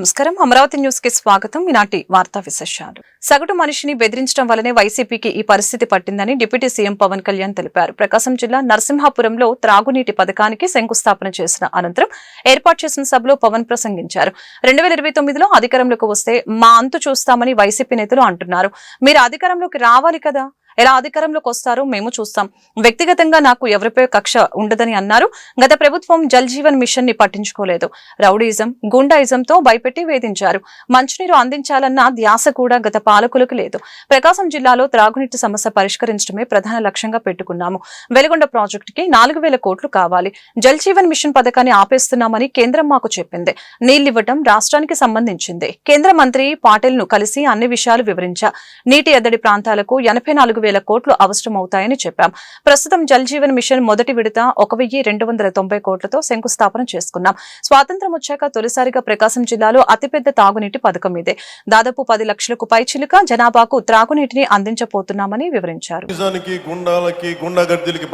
నమస్కారం అమరావతి న్యూస్ కి స్వాగతం. ఈనాటి వార్తా విశేషాలు. సగటు మనిషిని బెదిరించడం వల్లనే వైసీపీకి ఈ పరిస్థితి పట్టిందని డిప్యూటీ సీఎం పవన్ కళ్యాణ్ తెలిపారు. ప్రకాశం జిల్లా నరసింహాపురంలో త్రాగునీటి పథకానికి శంకుస్థాపన చేసిన అనంతరం ఏర్పాటు చేసిన సభలో పవన్ ప్రసంగించారు. 2029లో అధికారంలోకి వస్తే మా అంతు చూస్తామని వైసీపీ నేతలు అంటున్నారు. మీరు అధికారంలోకి రావాలి కదా, ఎలా అధికారంలోకి వస్తారో మేము చూస్తాం. వ్యక్తిగతంగా నాకు ఎవరిపై కక్ష ఉండదని అన్నారు. గత ప్రభుత్వం జల్ జీవన్ మిషన్ ని పట్టించుకోలేదు. రౌడీజం, గుండాయిజంతో భయపెట్టి వేధించారు. మంచినీరు అందించాలన్న ధ్యాస కూడా గత పాలకులకు లేదు. ప్రకాశం జిల్లాలో త్రాగునీటి సమస్య పరిష్కరించడమే ప్రధాన లక్ష్యంగా పెట్టుకున్నాము. వెలుగొండ ప్రాజెక్టుకి 4000 కోట్లు కావాలి. జల్ జీవన్ మిషన్ పథకాన్ని ఆపేస్తున్నామని కేంద్రం మాకు చెప్పింది. నీళ్లివ్వటం రాష్ట్రానికి సంబంధించింది. కేంద్ర మంత్రి పాటిల్ ను కలిసి అన్ని విషయాలు వివరించా. నీటి ఎద్దడి ప్రాంతాలకు 84,000 కోట్లు అవసరమవుతాయని చెప్పాం. ప్రస్తుతం జల్ జీవన్ మిషన్ మొదటి విడత 1,290 కోట్లతో శంకుస్థాపన చేసుకున్నాం. స్వాతంత్ర్యం వచ్చాక తొలిసారిగా ప్రకాశం జిల్లాలో అతిపెద్ద తాగునీటి పథకం ఇదే. దాదాపు 10 లక్షలకు పైచిలుక జనాభాకు త్రాగునీటిని అందించబోతున్నామని వివరించారు.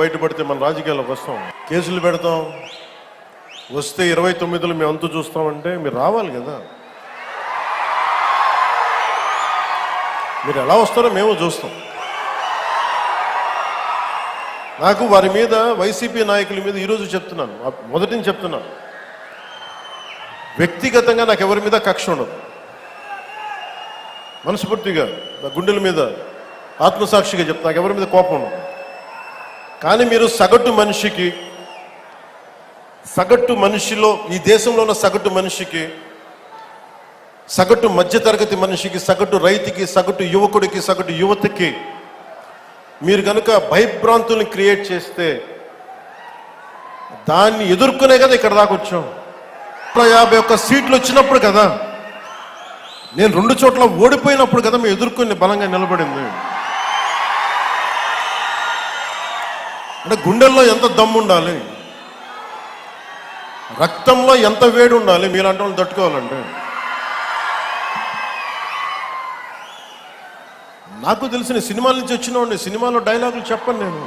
బయటపడితే మన రాజకీయాలకు వస్తాం, కేసులు పెడతాం, వస్తే 29లో మేము అంతు చూస్తామంటే మీరు రావాలి కదా. మీరు ఎలా వస్తారో మేము చూస్తాం. నాకు వారి మీద, వైసీపీ నాయకుల మీద ఈరోజు చెప్తున్నాను, మొదటి నుంచి చెప్తున్నాను, వ్యక్తిగతంగా నాకు ఎవరి మీద కక్ష ఉండదు. మనస్ఫూర్తిగా నా గుండెల మీద ఆత్మసాక్షిగా చెప్తా, నాకు ఎవరి మీద కోపం ఉండదు. కానీ మీరు సగటు మనిషిలో, ఈ దేశంలో ఉన్న సగటు మనిషికి, సగటు మధ్యతరగతి మనిషికి, సగటు రైతుకి, సగటు యువకుడికి, సగటు యువతకి మీరు కనుక భయభ్రాంతుల్ని క్రియేట్ చేస్తే దాన్ని ఎదుర్కొనే కదా ఇక్కడ దాకా వచ్చాం. 51 సీట్లు వచ్చినప్పుడు కదా, నేను 2 చోట్ల ఓడిపోయినప్పుడు కదా మేము ఎదుర్కొని బలంగా నిలబడింది. అంటే గుండెల్లో ఎంత దమ్ము ఉండాలి, రక్తంలో ఎంత వేడి ఉండాలి మీలాంటి వాళ్ళు తట్టుకోవాలంటే. నాకు తెలిసిన సినిమాల నుంచి వచ్చిన సినిమాలో డైలాగులు చెప్పను నేను.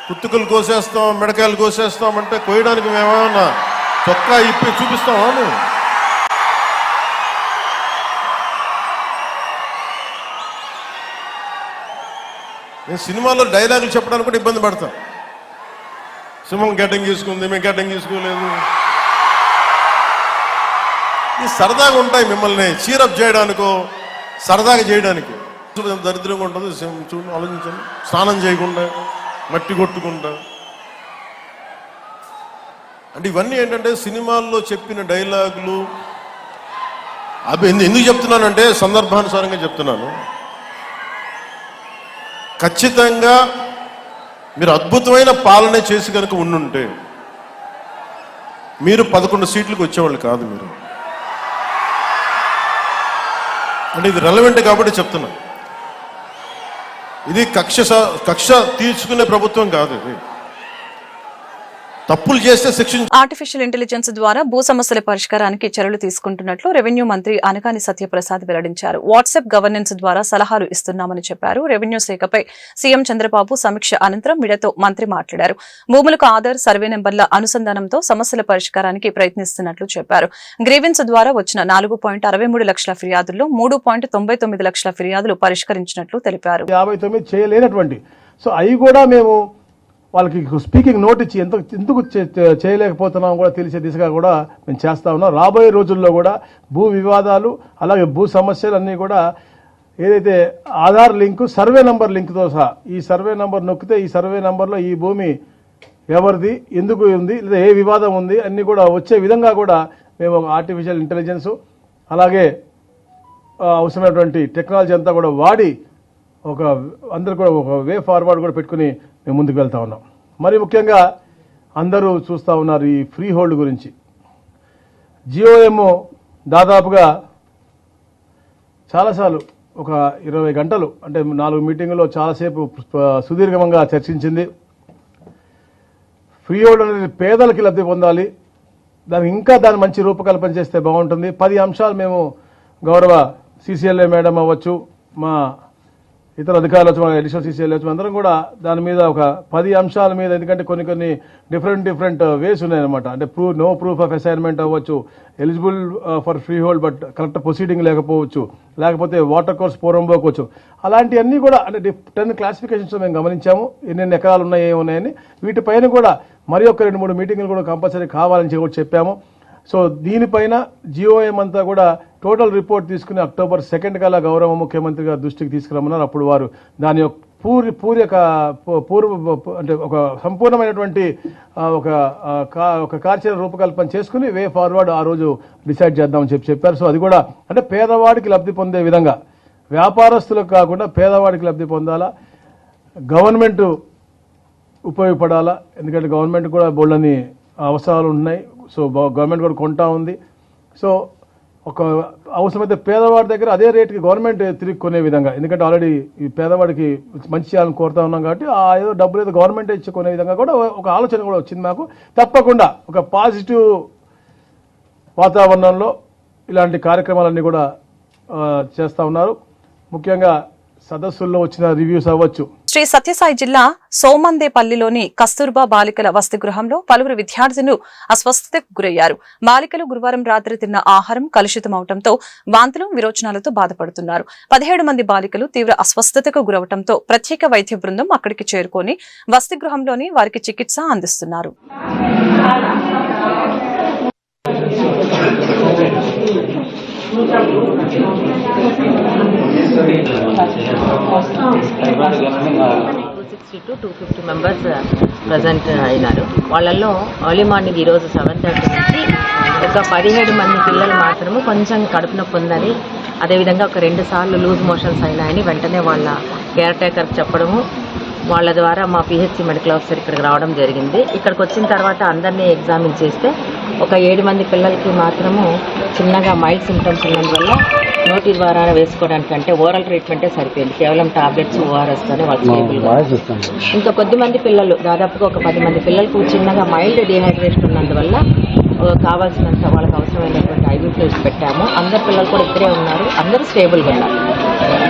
కుత్తుకలు కోసేస్తాం, మిడకాయలు కోసేస్తాం అంటే కోయడానికి మేమేమన్నా చొక్కా ఇప్పి చూపిస్తామా? నేను సినిమాలో డైలాగులు చెప్పడానికి కూడా ఇబ్బంది పడతాం. సింహం గడ్డం గీసుకుంది, మేము గడ్డం గీసుకోలేదు. ఈ సరదాగా ఉంటాయి, మిమ్మల్ని చీరప్ చేయడానికో సరదాగా చేయడానికి. దరిద్రంగా ఉంటుంది. చూడండి, ఆలోచించండి. స్నానం చేయకుండా, మట్టి కొట్టుకుంటా, అంటే ఇవన్నీ ఏంటంటే సినిమాల్లో చెప్పిన డైలాగులు. అవి ఎందుకు చెప్తున్నానంటే సందర్భానుసారంగా చెప్తున్నాను. ఖచ్చితంగా మీరు అద్భుతమైన పాలన చేసి కనుక ఉండుంటే మీరు 11 సీట్లకు వచ్చేవాళ్ళు కాదు. మీరు అంటే ఇది రెలవెంట్ కాబట్టి చెప్తున్నా. ఇది కక్ష తీర్చుకునే ప్రభుత్వం కాదు. ఇది తప్పులు చేస్తే శిక్ష. ఆర్టిఫిషియల్ ఇంటెలిజెన్స్ ద్వారా భూ సమస్యల పరిష్కారానికి చర్యలు తీసుకుంటున్నట్లు రెవెన్యూ మంత్రి అనకాని సత్యప్రసాద్ వెల్లడించారు. వాట్సాప్ గవర్నెన్స్ ద్వారా సలహాలు ఇస్తున్నామని చెప్పారు. రెవెన్యూ శాఖపై సీఎం చంద్రబాబు సమీక్ష అనంతరం మీడియాతో మంత్రి మాట్లాడారు. భూములకు ఆధార్, సర్వే నెంబర్ల అనుసంధానంతో సమస్యల పరిష్కారానికి ప్రయత్నిస్తున్నట్లు చెప్పారు. గ్రీవెన్స్ ద్వారా వచ్చిన 4.63 లక్షల ఫిర్యాదుల్లో 3.99 లక్షల ఫిర్యాదులు పరిష్కరించినట్లు తెలిపారు. 59 చేయలేనటువంటి, సో అవి కూడా మేము వాళ్ళకి స్పీకింగ్ నోట్ ఇచ్చి ఎందుకు చేయలేకపోతున్నాం కూడా తెలిసే దిశగా కూడా మేము చేస్తా ఉన్నాం. రాబోయే రోజుల్లో కూడా భూ వివాదాలు, అలాగే భూ సమస్యలు అన్నీ కూడా ఏదైతే ఆధార్ లింకు, సర్వే నంబర్ లింక్తో సహా, ఈ సర్వే నంబర్ నొక్కితే ఈ సర్వే నంబర్లో ఈ భూమి ఎవరిది, ఎందుకు ఉంది, లేదా ఏ వివాదం ఉంది అన్నీ కూడా వచ్చే విధంగా కూడా మేము ఆర్టిఫిషియల్ ఇంటెలిజెన్స్ అలాగే అవసరమైనటువంటి టెక్నాలజీ అంతా కూడా వాడి అందరూ కూడా ఒక వే ఫార్వర్డ్ కూడా పెట్టుకుని మేము ముందుకు వెళ్తా ఉన్నాం. మరి ముఖ్యంగా అందరూ చూస్తూ ఉన్నారు ఈ ఫ్రీ హోల్డ్ గురించి. జియోఎం దాదాపుగా చాలాసార్లు ఒక 20 గంటలు, అంటే 4 మీటింగుల్లో చాలాసేపు సుదీర్ఘంగా చర్చించింది. ఫ్రీ హోల్డ్ అనేది పేదలకి లబ్ధి పొందాలి, దాని మంచి రూపకల్పన చేస్తే బాగుంటుంది. 10 అంశాలు మేము గౌరవ CCLA మేడం అవ్వచ్చు, మా ఇతర అధికారులు వచ్చి అడిషనల్ సీసీఎల్ వచ్చి అందరం కూడా దాని మీద ఒక 10 అంశాల మీద, ఎందుకంటే కొన్ని డిఫరెంట్ వేస్ ఉన్నాయన్నమాట. అంటే నో ప్రూఫ్ ఆఫ్ అసైన్మెంట్ అవ్వచ్చు, eligible for free hold but correct proceeding లేకపోవచ్చు, లేకపోతే వాటర్ కోర్స్ పోరంపోవచ్చు. అలాంటివన్నీ కూడా అంటే 10 క్లాసిఫికేషన్స్ మేము గమనించాము. ఎన్ని ఎకరాలు ఉన్నాయి ఏమున్నాయని. వీటిపైన కూడా మరి ఒక 2-3 మీటింగ్లు కూడా కంపల్సరీ కావాలని కూడా చెప్పాము. సో దీనిపైన జిఓఎం అంతా కూడా టోటల్ రిపోర్ట్ తీసుకుని October 2 కల్లా గౌరవ ముఖ్యమంత్రి గారి దృష్టికి తీసుకురమ్మన్నారు. అప్పుడు వారు దాని యొక్క అంటే ఒక సంపూర్ణమైనటువంటి ఒక కార్యాచరణ రూపకల్పన చేసుకుని వే ఫార్వర్డ్ ఆ రోజు డిసైడ్ చేద్దామని చెప్పారు. సో అది కూడా అంటే పేదవాడికి లబ్ధి పొందే విధంగా, వ్యాపారస్తులకు కాకుండా పేదవాడికి లబ్ధి పొందాలా, గవర్నమెంట్ ఉపయోగపడాలా. ఎందుకంటే గవర్నమెంట్ కూడా బోల్డని అవసరాలు ఉన్నాయి. సో గవర్నమెంట్ కూడా కొంటా ఉంది. సో ఒక అవసరమైతే పేదవాడి దగ్గర అదే రేటుకి గవర్నమెంట్ తిరిగి కొనే విధంగా, ఎందుకంటే ఆల్రెడీ ఈ పేదవాడికి మంచి చేయాలని కోరుతా ఉన్నాం కాబట్టి ఆ ఏదో డబ్బులు ఏదో గవర్నమెంట్ ఇచ్చి కొనే విధంగా కూడా ఒక ఆలోచన కూడా వచ్చింది మాకు. తప్పకుండా ఒక పాజిటివ్ వాతావరణంలో ఇలాంటి కార్యక్రమాలన్నీ కూడా చేస్తూ ఉన్నారు. ముఖ్యంగా సదస్సుల్లో వచ్చిన రివ్యూస్ అవ్వచ్చు. శ్రీ సత్యసాయి జిల్లా సోమందేపల్లిలోని కస్తూర్బా బాలికల వసతి గృహంలో పలువురు విద్యార్థులు అస్వస్థతకు గురయ్యారు. బాలికలు గురువారం రాత్రి తిన్న ఆహారం కలుషితమవడంతో వాంతులు, విరోచనాలతో బాధపడుతున్నారు. 17 మంది బాలికలు తీవ్ర అస్వస్థతకు గురవడంతో ప్రత్యేక వైద్య బృందం అక్కడికి చేరుకొని వసతి గృహంలోని వారికి చికిత్స అందిస్తున్నారు. to 250 మెంబర్స్ ప్రజెంట్ అయినారు. వాళ్ళల్లో ఎర్లీ మార్నింగ్ ఈరోజు 7:30 నుంచి ఒక 17 మంది పిల్లలు మాత్రము కొంచెం కడుపు నొప్పి ఉందని, అదేవిధంగా ఒక 2 సార్లు లూజ్ మోషన్స్ అయినాయని వెంటనే వాళ్ళ కేర్ టేకర్కి చెప్పడము, వాళ్ళ ద్వారా మా పిహెచ్సి మెడికల్ ఆఫీసర్ ఇక్కడికి రావడం జరిగింది. ఇక్కడికి వచ్చిన తర్వాత అందరినీ ఎగ్జామిన్ చేస్తే ఒక 7 మంది పిల్లలకి మాత్రము చిన్నగా మైల్డ్ సిమ్టమ్స్ ఉన్నందువల్ల నోటి ద్వారా వేసుకోవడానికి అంటే ఓరల్ ట్రీట్మెంటే సరిపోయింది. కేవలం టాబ్లెట్స్, ఓఆర్ఎస్తోనే వాళ్ళు స్టేబుల్గా. ఇంకా కొద్దిమంది పిల్లలు, దాదాపుగా ఒక 10 మంది పిల్లలకు చిన్నగా మైల్డ్ డిహైడ్రేషన్ ఉన్నందువల్ల కావాల్సినంత వాళ్ళకి అవసరమైనటువంటి ఐవీ ఫ్లూయిడ్స్ పెట్టాము. అందరు పిల్లలు కూడా ఇక్కడే ఉన్నారు, అందరూ స్టేబుల్గా ఉన్నారు.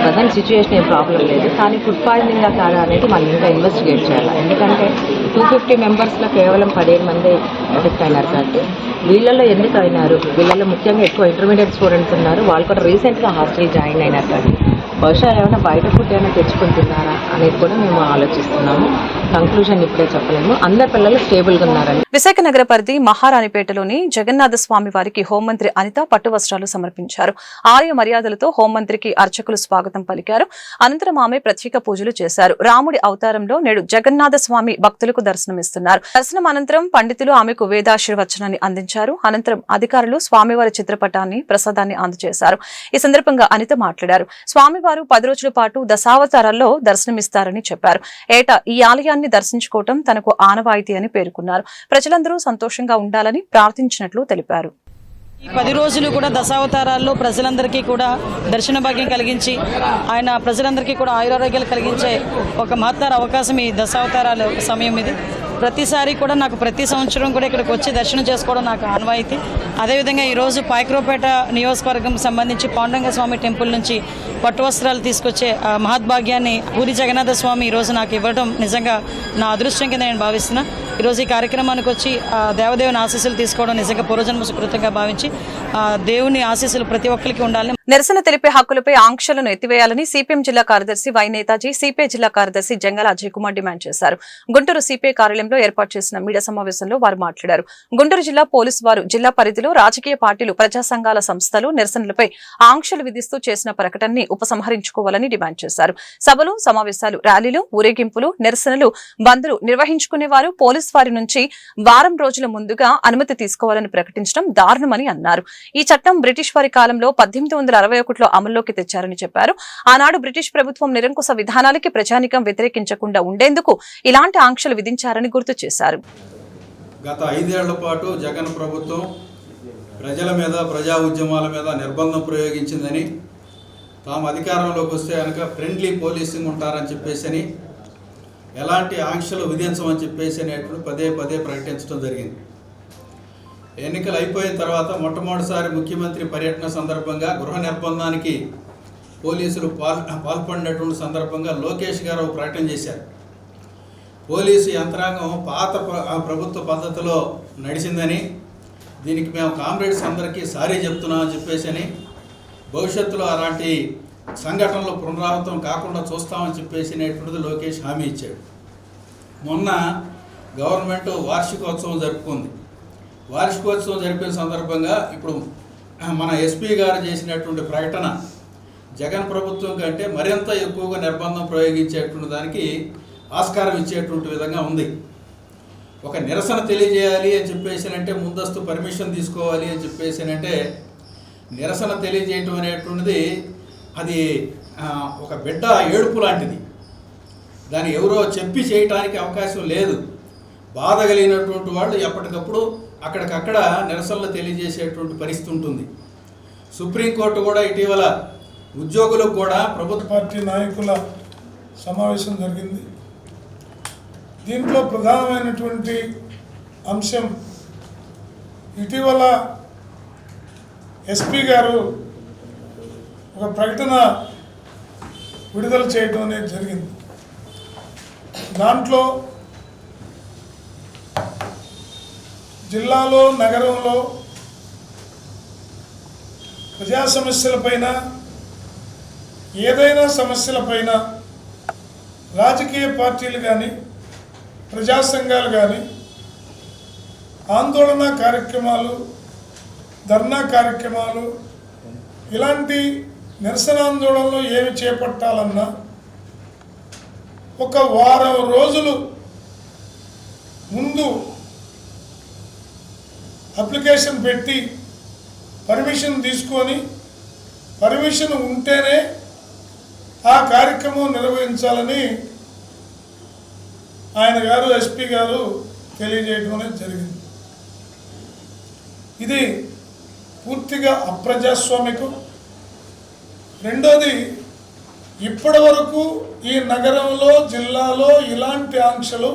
ప్రజెంట్ సిచ్యువేషన్ ఏం ప్రాబ్లం లేదు. కానీ ఫుడ్ పాయిజనింగ్ కాదా అనేది మనం ఇంకా ఇన్వెస్టిగేట్ చేయాలి. ఎందుకంటే 250 మెంబర్స్లో కేవలం 17 మంది ఎఫెక్ట్ అయినారు కాబట్టి వీళ్ళల్లో ఎందుకు అయినారు, వీళ్ళల్లో ముఖ్యంగా ఎక్కువ ఇంటర్మీడియట్ స్టూడెంట్స్ ఉన్నారు. వాళ్ళు కూడా రీసెంట్గా హాస్టల్ జాయిన్ అయినారు కాబట్టి బహుశా ఏమైనా బయట ఫుడ్ ఏమైనా తెచ్చుకుంటున్నారా అనేది కూడా మేము ఆలోచిస్తున్నాము. కంక్లూజన్ ఇప్పుడే చెప్పలేము. అందరు పిల్లలు స్టేబుల్గా ఉన్నారని. విశాఖ నగర పరిధి మహారాణిపేటలోని జగన్నాథ స్వామి వారికి హోంమంత్రి అనిత పట్టు వస్త్రాలు సమర్పించారు. ఆలయ మర్యాదలతో హోంమంత్రికి అర్చకులు స్వాగతం పలికారు. అనంతరం ఆమె ప్రత్యేక పూజలు చేశారు. రాముడి అవతారంలో నేడు జగన్నాథ స్వామి భక్తులకు దర్శనమిస్తున్నారు. దర్శనం అనంతరం పండితులు ఆమెకు వేదాశీర్వచనాన్ని అందించారు. అనంతరం అధికారులు స్వామివారి చిత్రపటాన్ని, ప్రసాదాన్ని అందజేశారు. ఈ సందర్భంగా అనిత మాట్లాడారు. స్వామివారు 10 రోజుల పాటు దశావతారాల్లో దర్శనమిస్తారని చెప్పారు. ఏటా ఈ ఆలయాన్ని దర్శించుకోవటం తనకు ఆనవాయితీ అని పేర్కొన్నారు. ప్రజలందరూ సంతోషంగా ఉండాలని ప్రార్థించినట్లు తెలిపారు. ఈ 10 రోజులు కూడా దశావతారాల్లో ప్రజలందరికీ కూడా దర్శన భాగ్యం కలిగించి ఆయన ప్రజలందరికీ కూడా ఆయురారోగ్యాలు కలిగించే ఒక మహత్తర అవకాశం ఈ దశావతారాల సమయం ఇది. ప్రతిసారి కూడా నాకు ప్రతి సంవత్సరం కూడా ఇక్కడికి వచ్చి దర్శనం చేసుకోవడం నాకు ఆనవాయితీ. అదేవిధంగా ఈరోజు పాయక్రోపేట నియోజకవర్గం సంబంధించి పాండురంగ స్వామి టెంపుల్ నుంచి పట్టు వస్త్రాలు తీసుకొచ్చే మహద్భాగ్యాన్ని పూరి జగన్నాథ స్వామి ఈరోజు నాకు ఇవ్వడం నిజంగా నా అదృష్టం కింద నేను భావిస్తున్నా. ఈరోజు ఈ కార్యక్రమానికి వచ్చి దేవదేవుని ఆశీస్సులు తీసుకోవడం నిజంగా పూర్వజన్మ సుకృతంగా భావించి దేవుని ఆశీస్సులు ప్రతి ఒక్కరికి ఉండాలని. నిరసన తెలిపే హక్కులపై ఆంక్షలను ఎత్తివేయాలని సిపిఎం జిల్లా కార్యదర్శి వై నేతాజీ, సిపిఐ జిల్లా కార్యదర్శి జంగాల అజయ్ కుమార్ డిమాండ్ చేశారు. గుంటూరు సిపిఐ కార్యాలయంలో ఏర్పాటు చేసిన మీడియా సమావేశంలో వారు మాట్లాడారు. గుంటూరు జిల్లా పోలీసు వారు జిల్లా పరిధిలో రాజకీయ పార్టీలు, ప్రజా సంఘాల సంస్థలు నిరసనలపై ఆంక్షలు విధిస్తూ చేసిన ప్రకటనని ఉపసంహరించుకోవాలని డిమాండ్ చేశారు. సభలు, సమావేశాలు, ర్యాలీలు, ఊరేగింపులు, నిరసనలు, బంద్లు నిర్వహించుకునేవారు పోలీసు వారి నుంచి వారం రోజుల ముందుగా అనుమతి తీసుకోవాలని ప్రకటించడం దారుణమని అన్నారు. ఈ చట్టం బ్రిటిష్ వారి కాలంలో 1861లో అమల్లోకి తెచ్చారని చెప్పారు. ఆనాడు బ్రిటిష్ ప్రభుత్వం నిరంకుశ విధానాలకి ప్రజానికం వ్యతిరేకించకుండా ఉండేందుకు ఇలాంటి ఆంక్షలు విధించారని గుర్తు చేశారు. గత 5 ఏళ్ల పాటు జగన్ ప్రభుత్వం ప్రజల మీద, ప్రజా ఉద్యమాల మీద నిర్బంధం ప్రయోగించిందని, తాము అధికారంలోకి వస్తే కనుక ఫ్రెండ్లీ పోలీసింగ్ ఉంటారని చెప్పేసి, ఎలాంటి ఆంక్షలు విధించమని చెప్పేసి అనేటువంటి పదే ప్రకటించడం జరిగింది. ఎన్నికలు అయిపోయిన తర్వాత మొట్టమొదటిసారి ముఖ్యమంత్రి పర్యటన సందర్భంగా గృహ నిర్బంధానికి పోలీసులు పాల్పడినటువంటి సందర్భంగా లోకేష్ గారు ఒక ప్రకటన చేశారు. పోలీసు యంత్రాంగం పాత ప్రభుత్వ పద్ధతిలో నడిచిందని, దీనికి మేము కామ్రేడ్స్ అందరికీ సారీ చెప్తున్నామని చెప్పేసి, భవిష్యత్తులో అలాంటి సంఘటనలు పునరావృతం కాకుండా చూస్తామని చెప్పేసినటువంటిది లోకేష్ హామీ ఇచ్చాడు. మొన్న గవర్నమెంట్ వార్షికోత్సవం జరుపుకుంది. వార్షికోత్సవం జరిపిన సందర్భంగా ఇప్పుడు మన ఎస్పీ గారు చేసినటువంటి ప్రకటన జగన్ ప్రభుత్వం కంటే మరింత ఎక్కువగా నిర్బంధం ప్రయోగించేటువంటి దానికి ఆస్కారం ఇచ్చేటువంటి విధంగా ఉంది. ఒక నిరసన తెలియజేయాలి అని చెప్పేసినంటే ముందస్తు పర్మిషన్ తీసుకోవాలి అని చెప్పేసినంటే నిరసన తెలియజేయటం అనేటువంటిది అది ఒక బిడ్డ ఏడుపు లాంటిది. దాన్ని ఎవరో చెప్పి చేయటానికి అవకాశం లేదు. బాధ కలిగినటువంటి వాళ్ళు ఎప్పటికప్పుడు అక్కడికక్కడ నిరసనలు తెలియజేసేటువంటి పరిస్థితి ఉంటుంది. సుప్రీంకోర్టు కూడా ఇటీవల ఉద్యోగులకు కూడా ప్రభుత్వ పార్టీ నాయకుల సమావేశం జరిగింది. దీంట్లో ప్రధానమైనటువంటి అంశం ఇటీవల ఎస్పీ గారు ఒక ప్రకటన విడుదల చేయడం అనేది జరిగింది. దాంట్లో జిల్లాలో నగరంలో ప్రజా సమస్యలపైన ఏదైనా సమస్యలపైన రాజకీయ పార్టీలు కానీ ప్రజా సంఘాలు కానీ ఆందోళన కార్యక్రమాలు, ధర్నా కార్యక్రమాలు, ఇలాంటి నిరసన ఆందోళనలు ఏమి చేపట్టాలన్నా ఒక వారం రోజులు ముందు అప్లికేషన్ పెట్టి పర్మిషన్ తీసుకొని, పర్మిషన్ ఉంటేనే ఆ కార్యక్రమం నిర్వహించాలని ఆయన గారు ఎస్పీ గారు తెలియజేయడం అనేది జరిగింది. ఇది పూర్తిగా అప్రజాస్వామికం. రెండోది, ఇప్పటి వరకు ఈ నగరంలో జిల్లాలో ఇలాంటి ఆంక్షలు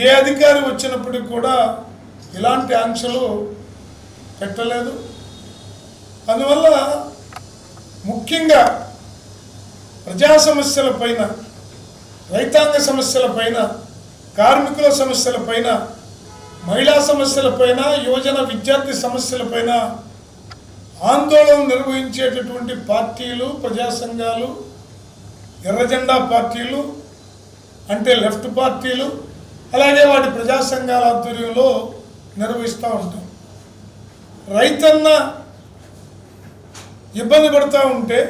ఏ అధికారి వచ్చినప్పటికి కూడా ఇలాంటి ఆంక్షలు పెట్టలేదు. అందువల్ల ముఖ్యంగా ప్రజా సమస్యలపైన, రైతాంగ సమస్యలపైన, కార్మికుల సమస్యలపైన, మహిళా సమస్యలపైన, యువజన విద్యార్థి సమస్యలపైన ఆందోళన నిర్వహించేటటువంటి పార్టీలు, ప్రజా సంఘాలు, ఎర్రజెండా పార్టీలు అంటే లెఫ్ట్ పార్టీలు, అలాగే వాటి ప్రజా సంఘాల ఆధ్వర్యంలో నిర్వహిస్తూ ఉంటాం. రైతన్న ఇబ్బంది పడుతూ ఉంటే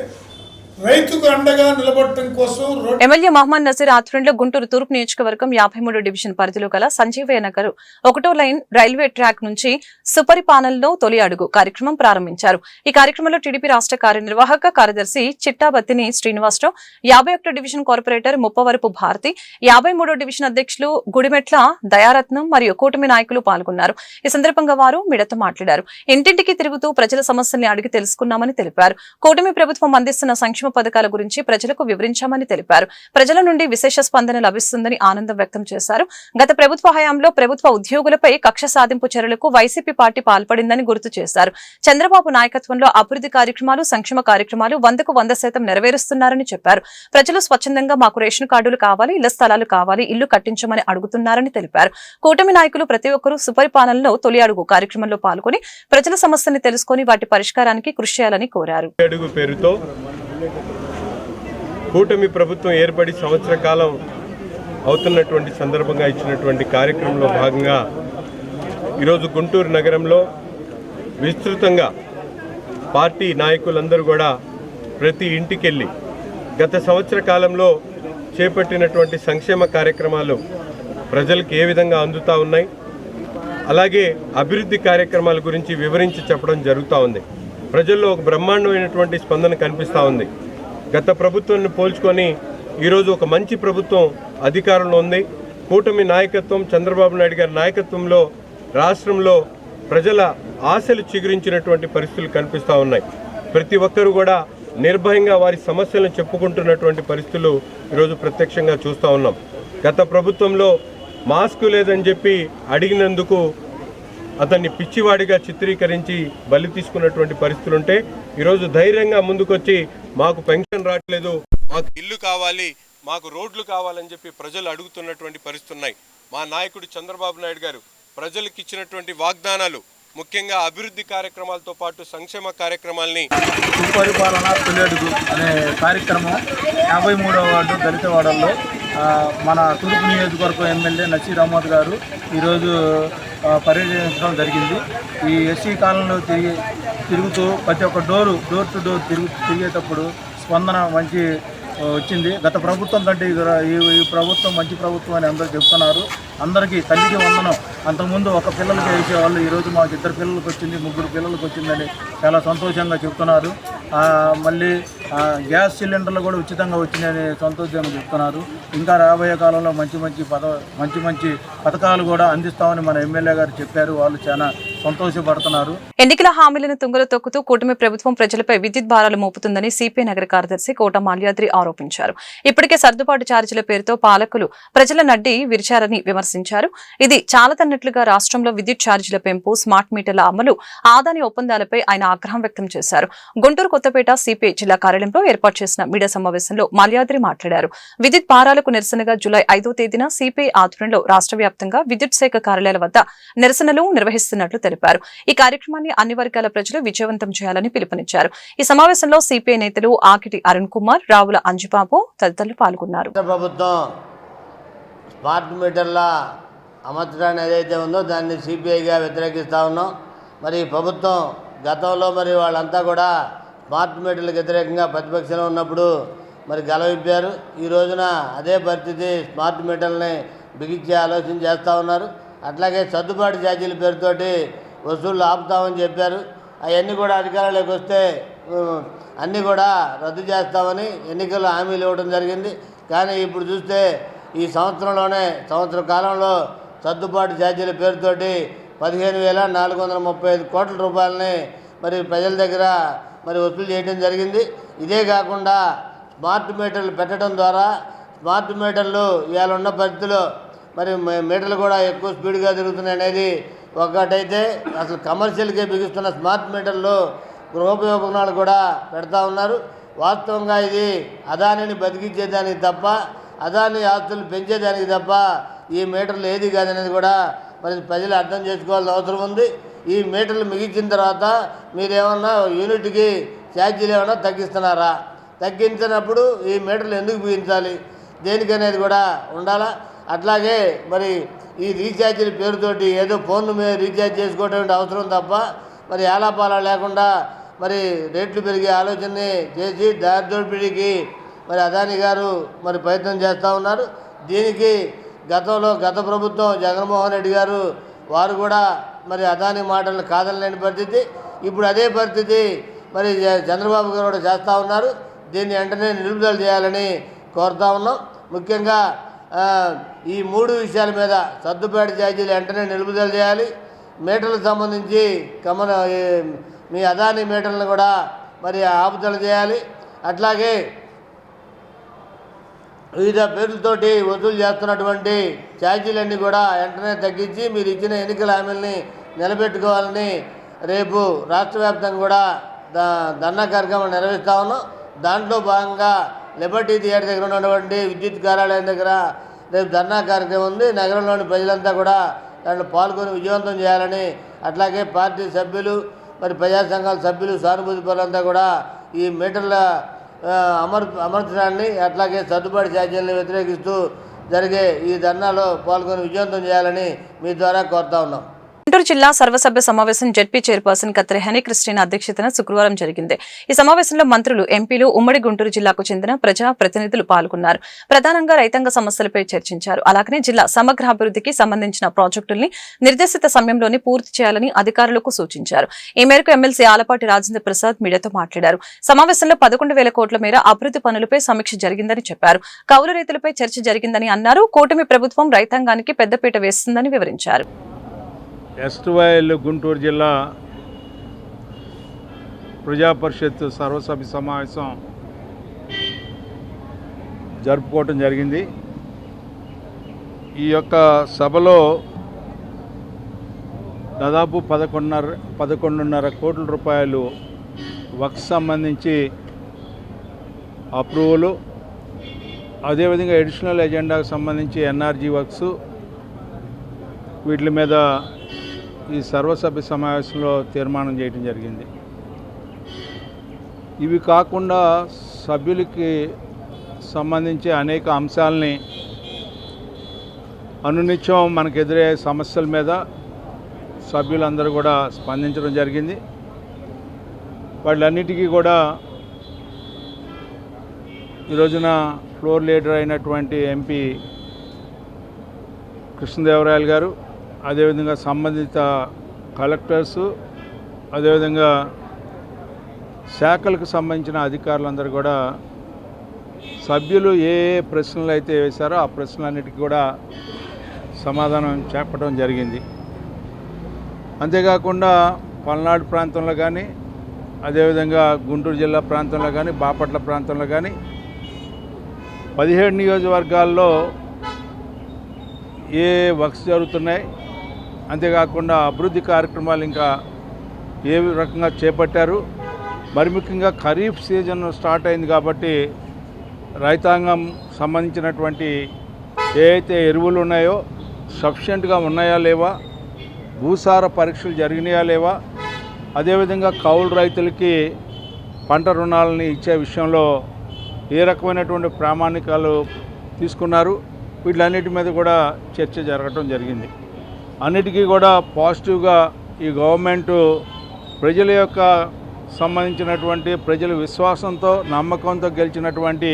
రైతుకు అండగా నిలబడటం కోసం ఎమ్మెల్యే మహమ్మద్ నజీర్ ఆధ్వర్యంలో గుంటూరు తూర్పు నియోజకవర్గం 53 డివిజన్ పరిధిలో గల సంజీవయ్య నగర్ 1వ లైన్ రైల్వే ట్రాక్ నుంచి సుపరిపాలనలో తొలి అడుగు కార్యక్రమం ప్రారంభించారు. ఈ కార్యక్రమంలో టీడీపీ రాష్ట్ర కార్యనిర్వాహక కార్యదర్శి చిట్టాబత్తిని శ్రీనివాసరావు, 51 డివిజన్ కార్పొరేటర్ ముప్పవరపు భారతి, 53వ డివిజన్ అధ్యక్షులు గుడిమెట్ల దయారత్నం మరియు కూటమి నాయకులు పాల్గొన్నారు. ఈ సందర్భంగా వారు మిడత మాట్లాడారు. ఇంటింటికి తిరుగుతూ ప్రజల సమస్యల్ని అడిగి తెలుసుకున్నామని తెలిపారు. కూటమి ప్రభుత్వం అందిస్తున్న సంక్షేమ పథకాల గురించి ప్రజలకు వివరించామని తెలిపారు. ప్రజల నుండి విశేష స్పందన లభిస్తుందని ఆనందం వ్యక్తం చేశారు. గత ప్రభుత్వ హయాంలో ప్రభుత్వ ఉద్యోగులపై కక్ష సాధింపు చర్యలకు వైసీపీ పార్టీ పాల్పడిందని గుర్తు చేశారు. చంద్రబాబు నాయకత్వంలో అభివృద్ధి కార్యక్రమాలు, సంక్షేమ కార్యక్రమాలు 100కు 100% నెరవేరుస్తున్నారని చెప్పారు. ప్రజలు స్వచ్ఛందంగా మాకు రేషన్ కార్డులు కావాలి, ఇళ్ల స్థలాలు కావాలి, ఇల్లు కట్టించమని అడుగుతున్నారని తెలిపారు. కూటమి నాయకులు ప్రతి ఒక్కరూ సుపరిపాలనలో తొలి అడుగు కార్యక్రమంలో పాల్గొని ప్రజల సమస్యల్ని తెలుసుకుని వాటి పరిష్కారానికి కృషి చేయాలని కోరారు. కూటమి ప్రభుత్వం ఏర్పడి సంవత్సర కాలం అవుతున్నటువంటి సందర్భంగా ఇచ్చినటువంటి కార్యక్రమంలో భాగంగా ఈరోజు గుంటూరు నగరంలో విస్తృతంగా పార్టీ నాయకులందరూ కూడా ప్రతి ఇంటికెళ్ళి గత సంవత్సర కాలంలో చేపట్టినటువంటి సంక్షేమ కార్యక్రమాలు ప్రజలకు ఏ విధంగా అందుతూ ఉన్నాయి, అలాగే అభివృద్ధి కార్యక్రమాల గురించి వివరించి చెప్పడం జరుగుతూ ఉంది. ప్రజల్లో ఒక బ్రహ్మాండమైనటువంటి స్పందన కనిపిస్తూ ఉంది. గత ప్రభుత్వాన్ని పోల్చుకొని ఈరోజు ఒక మంచి ప్రభుత్వం అధికారంలో ఉంది. కూటమి నాయకత్వం, చంద్రబాబు నాయుడు గారి నాయకత్వంలో రాష్ట్రంలో ప్రజల ఆశలు చిగురించినటువంటి పరిస్థితులు కనిపిస్తూ ఉన్నాయి. ప్రతి ఒక్కరూ కూడా నిర్భయంగా వారి సమస్యలను చెప్పుకుంటున్నటువంటి పరిస్థితులు ఈరోజు ప్రత్యక్షంగా చూస్తూ ఉన్నాం. గత ప్రభుత్వంలో మాస్క్ లేదని చెప్పి అడిగినందుకు అతన్ని పిచ్చివాడిగా చిత్రీకరించి బలి తీసుకున్నటువంటి పరిస్థితులుంటే ఈరోజు ధైర్యంగా ముందుకొచ్చి మాకు పెన్షన్ రావట్లేదు, మాకు ఇల్లు కావాలి, మాకు రోడ్లు కావాలని చెప్పి ప్రజలు అడుగుతున్నటువంటి పరిస్థితి ఉన్నాయి. మా నాయకుడు చంద్రబాబు నాయుడు గారు ప్రజలకు ఇచ్చినటువంటి వాగ్దానాలు, ముఖ్యంగా అభివృద్ధి కార్యక్రమాలతో పాటు సంక్షేమ కార్యక్రమాల్ని సుపరిపాలన తొలెడుగు అనే కార్యక్రమం 53వ వార్డు దళితవాడల్లో మన తూర్పు నియోజకవర్గం ఎమ్మెల్యే నసీర్ అహ్మద్ గారు ఈరోజు పర్యటించడం జరిగింది. ఈ ఎస్సీ కాలనీలో తిరుగుతూ ప్రతి ఒక్క డోర్ టు డోర్ తిరిగేటప్పుడు స్పందన మంచి వచ్చింది. గత ప్రభుత్వం కంటే ఈ ప్రభుత్వం మంచి ప్రభుత్వం అని అందరూ చెప్తున్నారు. అందరికీ తల్లికి వందనం. అంతకుముందు ఒక పిల్లలకి వేసేవాళ్ళు, ఈరోజు మాకు 2 పిల్లలకు వచ్చింది, 3 పిల్లలకు వచ్చిందని చాలా సంతోషంగా చెప్తున్నారు. మళ్ళీ గ్యాస్ సిలిండర్లు కూడా ఉచితంగా వచ్చిందని సంతోషంగా చెప్తున్నారు. ఇంకా రాబోయే కాలంలో మంచి మంచి పథకాలు కూడా అందిస్తామని మన ఎమ్మెల్యే గారు చెప్పారు. వాళ్ళు చాలా సంతోషపడుతున్నారు. ఎన్నికల హామీలను తుంగలో తొక్కుతూ కూటమి ప్రభుత్వం ప్రజలపై విద్యుత్ భారాలు మోపుతుందని సిపిఐ నగర కార్యదర్శి కోట మాల్యాద్రి ఆరోపించారు. ఇప్పటికే సర్దుబాటు ఛార్జీల పేరుతో పాలకులు ప్రజల నడ్డి విరిచారని విమర్శించారు. ఇది చాలదన్నట్లుగా రాష్ట్రంలో విద్యుత్ ఛార్జీల పెంపు, స్మార్ట్ మీటర్ల అమలు, ఆదాని ఒప్పందాలపై ఆయన ఆగ్రహం వ్యక్తం చేశారు. గుంటూరు కొత్తపేట సిపిఐ జిల్లా కార్యాలయంలో ఏర్పాటు చేసిన మీడియా సమావేశంలో మాల్యాద్రి మాట్లాడారు. విద్యుత్ భారాలకు నిరసనగా జూలై 5వ తేదీన సిపిఐ ఆధ్వర్యంలో రాష్ట్ర వ్యాప్తంగా విద్యుత్ శాఖ కార్యాలయాల వద్ద నిరసనలు నిర్వహిస్తున్నట్లు తెలిపారు. ఈ కార్యక్రమాన్ని అన్ని వర్గాల ప్రజలు విజయవంతం చేయాలని పిలుపునిచ్చారు. ఈ సమావేశంలో సిపిఐ నేతలు ఆకిటి అరుణ్ కుమార్, రావుల అంజుబాబు తదితరులు పాల్గొన్నారు. ప్రభుత్వం స్మార్ట్ మీటర్ల అమర్చడాన్ని ఏదైతే ఉందో దాన్ని సిపిఐగా వ్యతిరేకిస్తూ ఉన్నాం. మరి ప్రభుత్వం గతంలో మరి వాళ్ళంతా కూడా స్మార్ట్ మీటర్లకు వ్యతిరేకంగా ప్రతిపక్షంలో ఉన్నప్పుడు మరి గలవిప్పారు. ఈ రోజున అదే పరిస్థితి, స్మార్ట్ మీటర్లని బిగించే ఆలోచన చేస్తూ ఉన్నారు. అట్లాగే సర్దుబాటు ఛార్జీల పేరుతోటి వసూళ్ళు ఆపుతామని చెప్పారు. అవన్నీ కూడా అధికారంలోకి వస్తే అన్నీ కూడా రద్దు చేస్తామని ఎన్నికల్లో హామీలు ఇవ్వడం జరిగింది. కానీ ఇప్పుడు చూస్తే ఈ సంవత్సర కాలంలో సర్దుబాటు ఛార్జీల పేరుతోటి 15,435 కోట్ల రూపాయలని మరి ప్రజల దగ్గర మరి వసూలు చేయడం జరిగింది. ఇదే కాకుండా స్మార్ట్ మీటర్లు పెట్టడం ద్వారా స్మార్ట్ మీటర్లు ఇవాళ ఉన్న పరిస్థితిలో మరి మీటర్లు కూడా ఎక్కువ స్పీడ్గా తిరుగుతున్నాయి అనేది ఒకటైతే, అసలు కమర్షియల్గా బిగిస్తున్న స్మార్ట్ మీటర్లు గృహోపయోగనాలు కూడా పెడతా ఉన్నారు. వాస్తవంగా ఇది అదానిని బతికించేదానికి తప్ప, అదాని ఆస్తులు పెంచేదానికి తప్ప ఈ మీటర్లు ఏది కాదనేది కూడా మరి ప్రజలు అర్థం చేసుకోవాల్సిన అవసరం ఉంది. ఈ మీటర్లు మిగించిన తర్వాత మీరేమన్నా యూనిట్కి ఛార్జీలు ఏమన్నా తగ్గిస్తున్నారా? తగ్గించినప్పుడు ఈ మీటర్లు ఎందుకు బిగించాలి, దేనికనేది కూడా ఉండాలా. అట్లాగే మరి ఈ రీఛార్జీల పేరుతోటి ఏదో ఫోన్ మీద రీఛార్జ్ చేసుకోవడం అవసరం తప్ప మరి ఆలాపాలా లేకుండా మరి రేట్లు పెరిగే ఆలోచనని చేసి దారిదోపిడీకి మరి అదాని గారు మరి ప్రయత్నం చేస్తూ ఉన్నారు. దీనికి గత ప్రభుత్వం జగన్మోహన్ రెడ్డి గారు వారు కూడా మరి అదాని మాటలు కాదనలేని పరిస్థితి. ఇప్పుడు అదే పరిస్థితి మరి చంద్రబాబు గారు కూడా చేస్తూ ఉన్నారు. దీన్ని వెంటనే నిలుపుదల చేయాలని కోరుతా ఉన్నాం. ముఖ్యంగా ఈ 3 విషయాల మీద సర్దుబాటు ఛార్జీలు వెంటనే నిలుపుదల చేయాలి. మీటర్లకు సంబంధించి మీ అదాని మీటర్లను కూడా మరి ఆపుదల చేయాలి. అట్లాగే వివిధ పేర్లతోటి వసూలు చేస్తున్నటువంటి ఛార్జీలన్నీ కూడా వెంటనే తగ్గించి మీరు ఇచ్చిన ఎన్నికల హామీలని నిలబెట్టుకోవాలని రేపు రాష్ట్ర వ్యాప్తంగా కూడా ధర్నా కార్యక్రమం నిర్వహిస్తా ఉన్నాం. దాంట్లో భాగంగా లిబర్టీ థియేటర్ దగ్గర ఉన్నటువంటి విద్యుత్ కార్యాలయం దగ్గర రేపు ధర్నా కార్యక్రమం ఉంది. నగరంలోని ప్రజలంతా కూడా దాంట్లో పాల్గొని విజయవంతం చేయాలని, అట్లాగే పార్టీ సభ్యులు మరి ప్రజా సంఘాల సభ్యులు సానుభూతి పరులంతా కూడా ఈ మీటర్ల అమర్చడాన్ని అట్లాగే సర్దుబాటు ఛార్జీలను వ్యతిరేకిస్తూ జరిగే ఈ ధర్నాలో పాల్గొని విజయవంతం చేయాలని మీ ద్వారా కోరుతా ఉన్నాం. గుంటూరు జిల్లా సర్వసభ్య సమావేశం జెడ్పీ చైర్పర్సన్ కత్తిరి హనీ క్రిస్టినా అధ్యక్షతన శుక్రవారం జరిగింది. ఈ సమావేశంలో మంత్రులు, ఎంపీలు, ఉమ్మడి గుంటూరు జిల్లాకు చెందిన ప్రజా ప్రతినిధులు పాల్గొన్నారు. ప్రధానంగా రైతాంగ సమస్యలపై చర్చించారు. అలాగనే జిల్లా సమగ్రాభివృద్ధికి సంబంధించిన ప్రాజెక్టుల్ని నిర్దేశిత సమయంలోనే పూర్తి చేయాలని అధికారులకు సూచించారు. ఈ మేరకు ఎమ్మెల్సీ ఆలపాటి రాజేంద్ర ప్రసాద్ మీడియాతో మాట్లాడారు. సమావేశంలో 11,000 కోట్ల మేర అభివృద్ధి పనులపై సమీక్ష జరిగిందని చెప్పారు. కౌలు రైతులపై చర్చ జరిగిందని అన్నారు. కూటమి ప్రభుత్వం రైతాంగానికి పెద్దపీట వేస్తుందని వివరించారు. ఎస్టువైల్ గుంటూరు జిల్లా ప్రజా పరిషత్ సర్వసభ్య సమావేశం జరుపుకోవటం జరిగింది. ఈ యొక్క సభలో దాదాపు 11.5 కోట్ల రూపాయలు వక్ఫ్ సంబంధించి అప్రూవలు, అదేవిధంగా అడిషనల్ ఎజెండాకు సంబంధించి ఎన్ఆర్జీ వర్క్స్, వీటి మీద ఈ సర్వసభ్య సమావేశంలో తీర్మానం చేయడం జరిగింది. ఇవి కాకుండా సభ్యులకి సంబంధించి అనేక అంశాలని అనునిత్యం మనకు ఎదురయ్యే సమస్యల మీద సభ్యులందరూ కూడా స్పందించడం జరిగింది. వాళ్ళన్నిటికీ కూడా ఈ రోజున ఫ్లోర్ లీడర్ అయినటువంటి ఎంపీ కృష్ణదేవరాయలు గారు, అదేవిధంగా సంబంధిత కలెక్టర్సు, అదేవిధంగా శాఖలకు సంబంధించిన అధికారులందరూ కూడా సభ్యులు ఏ ఏ ప్రశ్నలు అయితే వేశారో ఆ ప్రశ్నలన్నిటికీ కూడా సమాధానం చెప్పడం జరిగింది. అంతేకాకుండా పల్నాడు ప్రాంతంలో కానీ, అదేవిధంగా గుంటూరు జిల్లా ప్రాంతంలో కానీ, బాపట్ల ప్రాంతంలో కానీ 17 నియోజకవర్గాల్లో ఏ వర్క్స్ జరుగుతున్నాయి, అంతేకాకుండా అభివృద్ధి కార్యక్రమాలు ఇంకా ఏ రకంగా చేపట్టారు. మరి ముఖ్యంగా ఖరీఫ్ సీజన్ స్టార్ట్ అయింది కాబట్టి రైతాంగం సంబంధించినటువంటి ఏ అయితే ఎరువులు ఉన్నాయో సఫిషియెంట్గా ఉన్నాయా లేవా, భూసార పరీక్షలు జరిగినాయా లేవా, అదేవిధంగా కౌలు రైతులకి పంట రుణాలని ఇచ్చే విషయంలో ఏ రకమైనటువంటి ప్రామాణికాలు తీసుకున్నారు, వీటన్నిటి మీద కూడా చర్చ జరగటం జరిగింది. అన్నిటికీ కూడా పాజిటివ్గా ఈ గవర్నమెంటు ప్రజల యొక్క సంబంధించినటువంటి ప్రజల విశ్వాసంతో, నమ్మకంతో గెలిచినటువంటి